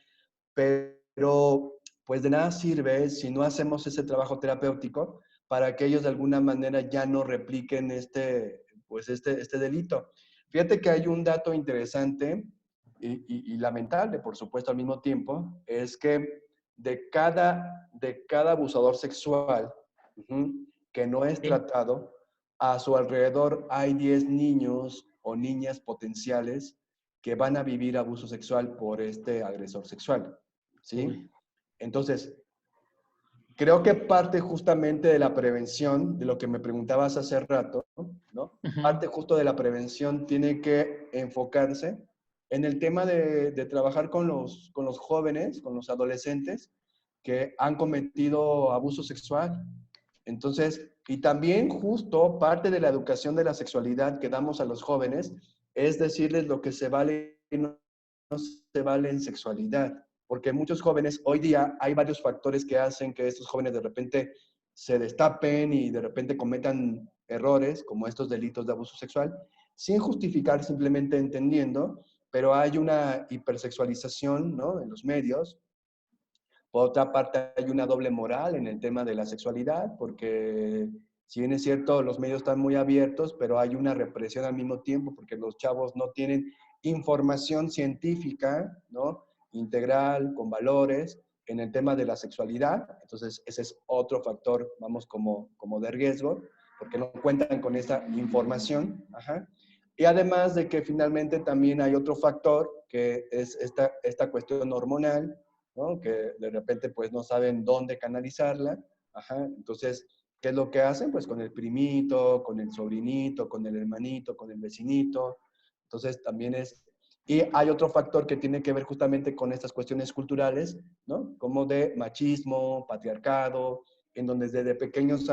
pero pues de nada sirve si no hacemos ese trabajo terapéutico para que ellos de alguna manera ya no repliquen este delito. Fíjate que hay un dato interesante y lamentable, por supuesto, al mismo tiempo, es que de cada abusador sexual que no es sí, tratado, a su alrededor hay 10 niños o niñas potenciales que van a vivir abuso sexual por este agresor sexual, ¿sí? uy, Entonces, creo que parte justamente de la prevención, de lo que me preguntabas hace rato, ¿no? ujú, Parte justo de la prevención tiene que enfocarse en el tema de trabajar con los jóvenes, con los adolescentes que han cometido abuso sexual. Entonces, y también justo parte de la educación de la sexualidad que damos a los jóvenes es decirles lo que se vale y no se vale en sexualidad, porque muchos jóvenes, hoy día hay varios factores que hacen que estos jóvenes de repente se destapen y de repente cometan errores como estos delitos de abuso sexual, sin justificar, simplemente entendiendo, pero hay una hipersexualización, ¿no? En los medios. Por otra parte, hay una doble moral en el tema de la sexualidad, porque si bien es cierto, los medios están muy abiertos, pero hay una represión al mismo tiempo, porque los chavos no tienen información científica, ¿no? Integral, con valores, en el tema de la sexualidad. Entonces, ese es otro factor, vamos, como de riesgo, porque no cuentan con esa información. Ajá. Y además de que finalmente también hay otro factor, que es esta cuestión hormonal, ¿no? Que de repente pues no saben dónde canalizarla. Ajá. Entonces, ¿qué es lo que hacen? Pues con el primito, con el sobrinito, con el hermanito, con el vecinito. Entonces, también es... Y hay otro factor que tiene que ver justamente con estas cuestiones culturales, ¿no? Como de machismo, patriarcado, en donde desde pequeños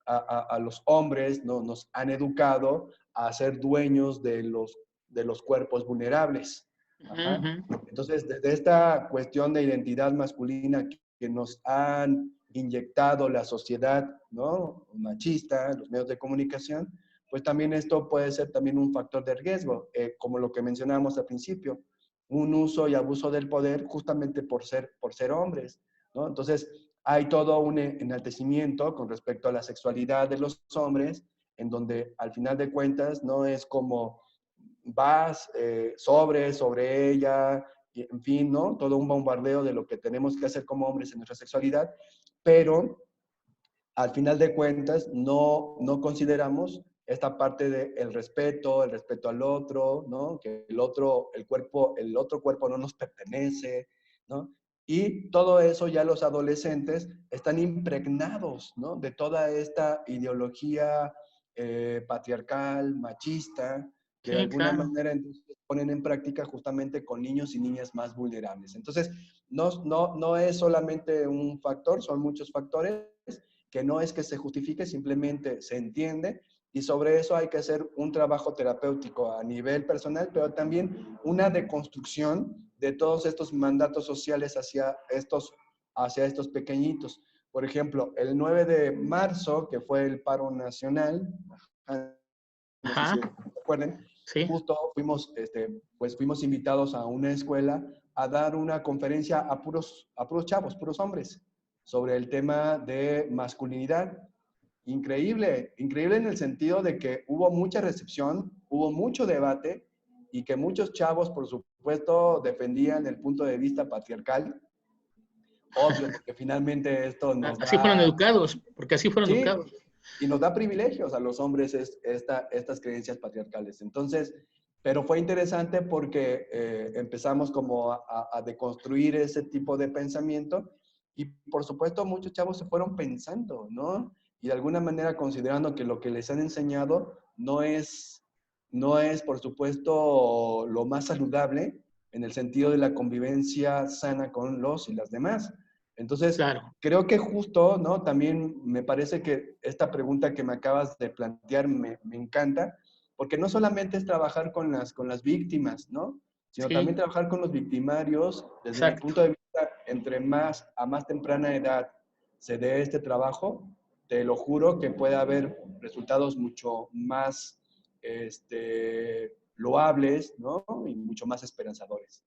a los hombres, ¿no? Nos han educado a ser dueños de los cuerpos vulnerables. ujú, Ajá. ujú. Entonces, de esta cuestión de identidad masculina que nos han inyectado la sociedad, ¿no? Machista, los medios de comunicación, pues también esto puede ser también un factor de riesgo, como lo que mencionábamos al principio, un uso y abuso del poder justamente por ser hombres, ¿no? Entonces, hay todo un enaltecimiento con respecto a la sexualidad de los hombres, en donde al final de cuentas no es como vas sobre ella, y, en fin, ¿no? Todo un bombardeo de lo que tenemos que hacer como hombres en nuestra sexualidad, pero al final de cuentas no consideramos esta parte del el respeto al otro, ¿no? Que el otro cuerpo no nos pertenece, ¿no? Y todo eso ya los adolescentes están impregnados, ¿no? De toda esta ideología patriarcal, machista, que de Sí, alguna claro. manera entonces ponen en práctica justamente con niños y niñas más vulnerables. Entonces, no es solamente un factor, son muchos factores que no es que se justifique, simplemente se entiende y sobre eso hay que hacer un trabajo terapéutico a nivel personal, pero también una deconstrucción de todos estos mandatos sociales hacia estos pequeñitos. Por ejemplo, el 9 de marzo, que fue el paro nacional, no sé si Ajá, recuerden, sí. justo pues fuimos invitados a una escuela a dar una conferencia a puros chavos, puros hombres, sobre el tema de masculinidad. Increíble, increíble en el sentido de que hubo mucha recepción, hubo mucho debate y que muchos chavos, por supuesto, defendían el punto de vista patriarcal. Obvio, porque finalmente esto nos Así fueron da, educados, porque así fueron sí, educados. y nos da privilegios a los hombres estas creencias patriarcales. Entonces, pero fue interesante porque empezamos como a deconstruir ese tipo de pensamiento y por supuesto muchos chavos se fueron pensando, ¿no? Y de alguna manera considerando que lo que les han enseñado no es por supuesto lo más saludable en el sentido de la convivencia sana con los y las demás. Entonces, Claro. creo que justo, ¿no? También me parece que esta pregunta que me acabas de plantear me encanta, porque no solamente es trabajar con las víctimas, ¿no? Sino también Sí, trabajar con los victimarios. Desde mi exacto. punto de vista, entre más a más temprana edad se dé este trabajo, te lo juro que puede haber resultados mucho más loables, ¿no? Y mucho más esperanzadores.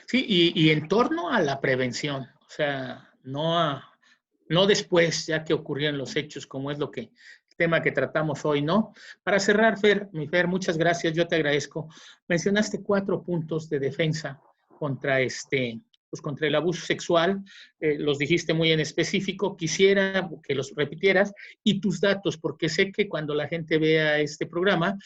Sí, y en torno a la prevención, o sea, no después, ya que ocurrieron los hechos, como es el tema que tratamos hoy, ¿no? Para cerrar, Fer, mi Fer, muchas gracias, yo te agradezco. Mencionaste 4 puntos de defensa contra pues contra el abuso sexual, los dijiste muy en específico, quisiera que los repitieras y tus datos, porque sé que cuando la gente vea este programa,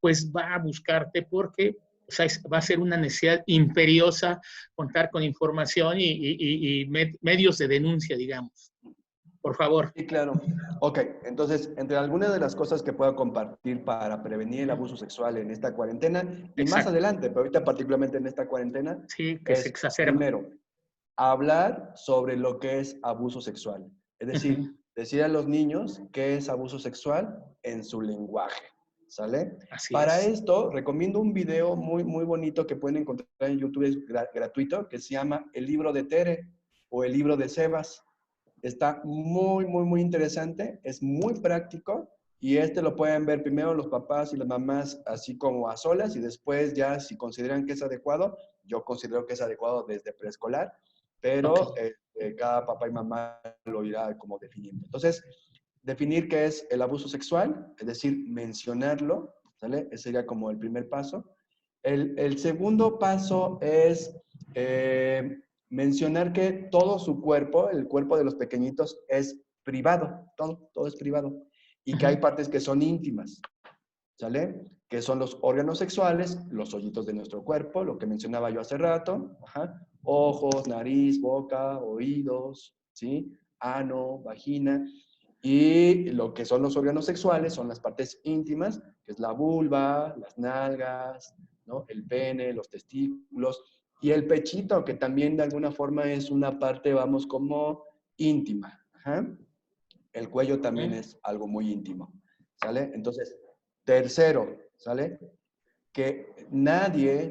pues va a buscarte porque o sea, va a ser una necesidad imperiosa contar con información y medios de denuncia, digamos. Por favor. Sí, claro. Ok, entonces, entre algunas de las cosas que puedo compartir para prevenir el abuso sexual en esta cuarentena y más Exacto. adelante, pero ahorita particularmente en esta cuarentena, Sí, que se es, exacerba. primero, hablar sobre lo que es abuso sexual. Es Uh -huh. decir, decir a los niños qué es abuso sexual en su lenguaje. ¿Sale? Así Para es. esto, recomiendo un video muy, muy bonito que pueden encontrar en YouTube, es gratuito, que se llama El libro de Tere o El libro de Sebas. Está muy, muy, muy interesante, es muy práctico y lo pueden ver primero los papás y las mamás así como a solas y después ya si consideran que es adecuado, yo considero que es adecuado desde preescolar, Ok. pero cada papá y mamá lo irá como definiendo. Entonces, definir qué es el abuso sexual, es decir, mencionarlo, ¿sale? Ese sería como el primer paso. El segundo paso es mencionar que todo su cuerpo, el cuerpo de los pequeñitos, es privado, todo es privado, y Uh que hay -huh. partes que son íntimas, ¿sale? Que son los órganos sexuales, los hoyitos de nuestro cuerpo, lo que mencionaba yo hace rato, ajá, ojos, nariz, boca, oídos, ¿sí? Ano, vagina, y lo que son los órganos sexuales son las partes íntimas, que es la vulva, las nalgas, ¿no? El pene, los testículos y el pechito, que también de alguna forma es una parte, vamos, como íntima. Ajá. El cuello también Uh es algo muy íntimo, ¿sale? Entonces, tercero, ¿sale? Que nadie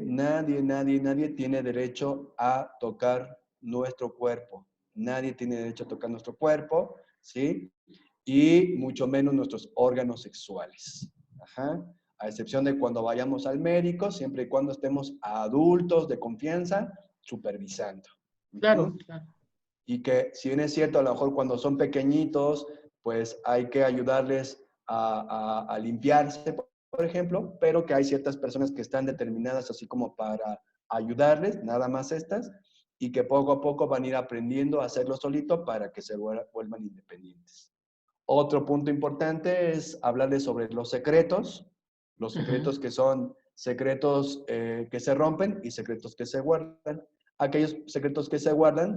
tiene derecho a tocar nuestro cuerpo. Nadie tiene derecho a tocar nuestro cuerpo, ¿sí? Y mucho menos nuestros órganos sexuales. Ajá. A excepción de cuando vayamos al médico, siempre y cuando estemos adultos de confianza supervisando. Claro, Uh-huh. claro. Y que si bien es cierto, a lo mejor cuando son pequeñitos, pues hay que ayudarles a limpiarse, por ejemplo, pero que hay ciertas personas que están determinadas así como para ayudarles, nada más estas, y que poco a poco van a ir aprendiendo a hacerlo solito para que se vuelvan independientes. Otro punto importante es hablarles sobre los Uh -huh. secretos que son secretos que se rompen y secretos que se guardan. Aquellos secretos que se guardan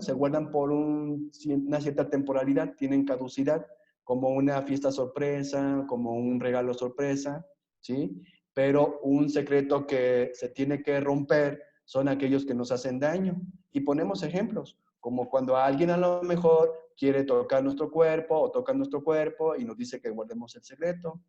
por una cierta temporalidad, tienen caducidad, como una fiesta sorpresa, como un regalo sorpresa, ¿sí? Pero un secreto que se tiene que romper son aquellos que nos hacen daño. Y ponemos ejemplos, como cuando alguien a lo mejor quiere tocar nuestro cuerpo o toca nuestro cuerpo y nos dice que guardemos el secreto.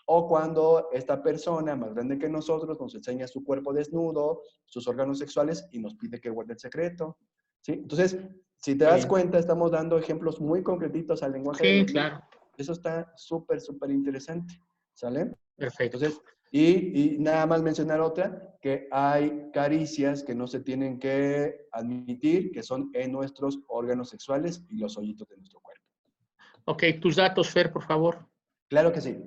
O cuando esta persona más grande que nosotros nos enseña su cuerpo desnudo, sus órganos sexuales y nos pide que guarde el secreto. ¿Sí? Entonces, si te Está das bien. cuenta, estamos dando ejemplos muy concretitos al lenguaje de Sí, los niños. claro. Eso está súper, súper interesante. ¿Sale? Perfecto. Entonces, y nada más mencionar otra, que hay caricias que no se tienen que admitir, que son en nuestros órganos sexuales y los hoyitos de nuestro cuerpo. Ok, tus datos, Fer, por favor. Claro que sí.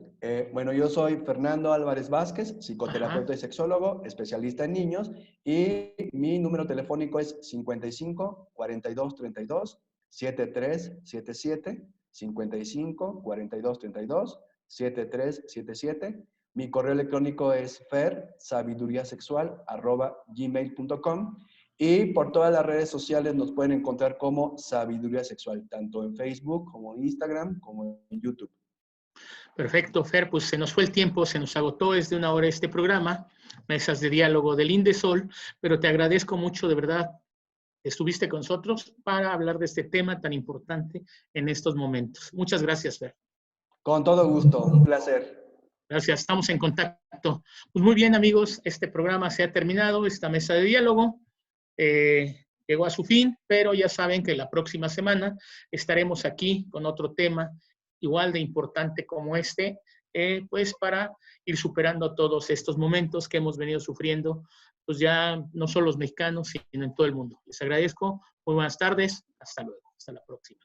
Bueno, yo soy Fernando Álvarez Vázquez, Ajá. psicoterapeuta y sexólogo, especialista en niños, y mi número telefónico es 55 42 32 73 77, 55 42 32 73 77. Mi correo electrónico es fersabiduriasexual@gmail.com y por todas las redes sociales nos pueden encontrar como Sabiduría Sexual, tanto en Facebook como en Instagram como en YouTube. Perfecto, Fer, pues se nos fue el tiempo, se nos agotó, es de una hora este programa, mesas de diálogo del Indesol, pero te agradezco mucho, de verdad, estuviste con nosotros para hablar de este tema tan importante en estos momentos. Muchas gracias, Fer. Con todo gusto, un placer. Gracias, estamos en contacto. Pues muy bien, amigos, este programa se ha terminado, esta mesa de diálogo llegó a su fin, pero ya saben que la próxima semana estaremos aquí con otro tema igual de importante como este, pues para ir superando todos estos momentos que hemos venido sufriendo, pues ya no solo los mexicanos, sino en todo el mundo. Les agradezco, muy buenas tardes, hasta luego, hasta la próxima.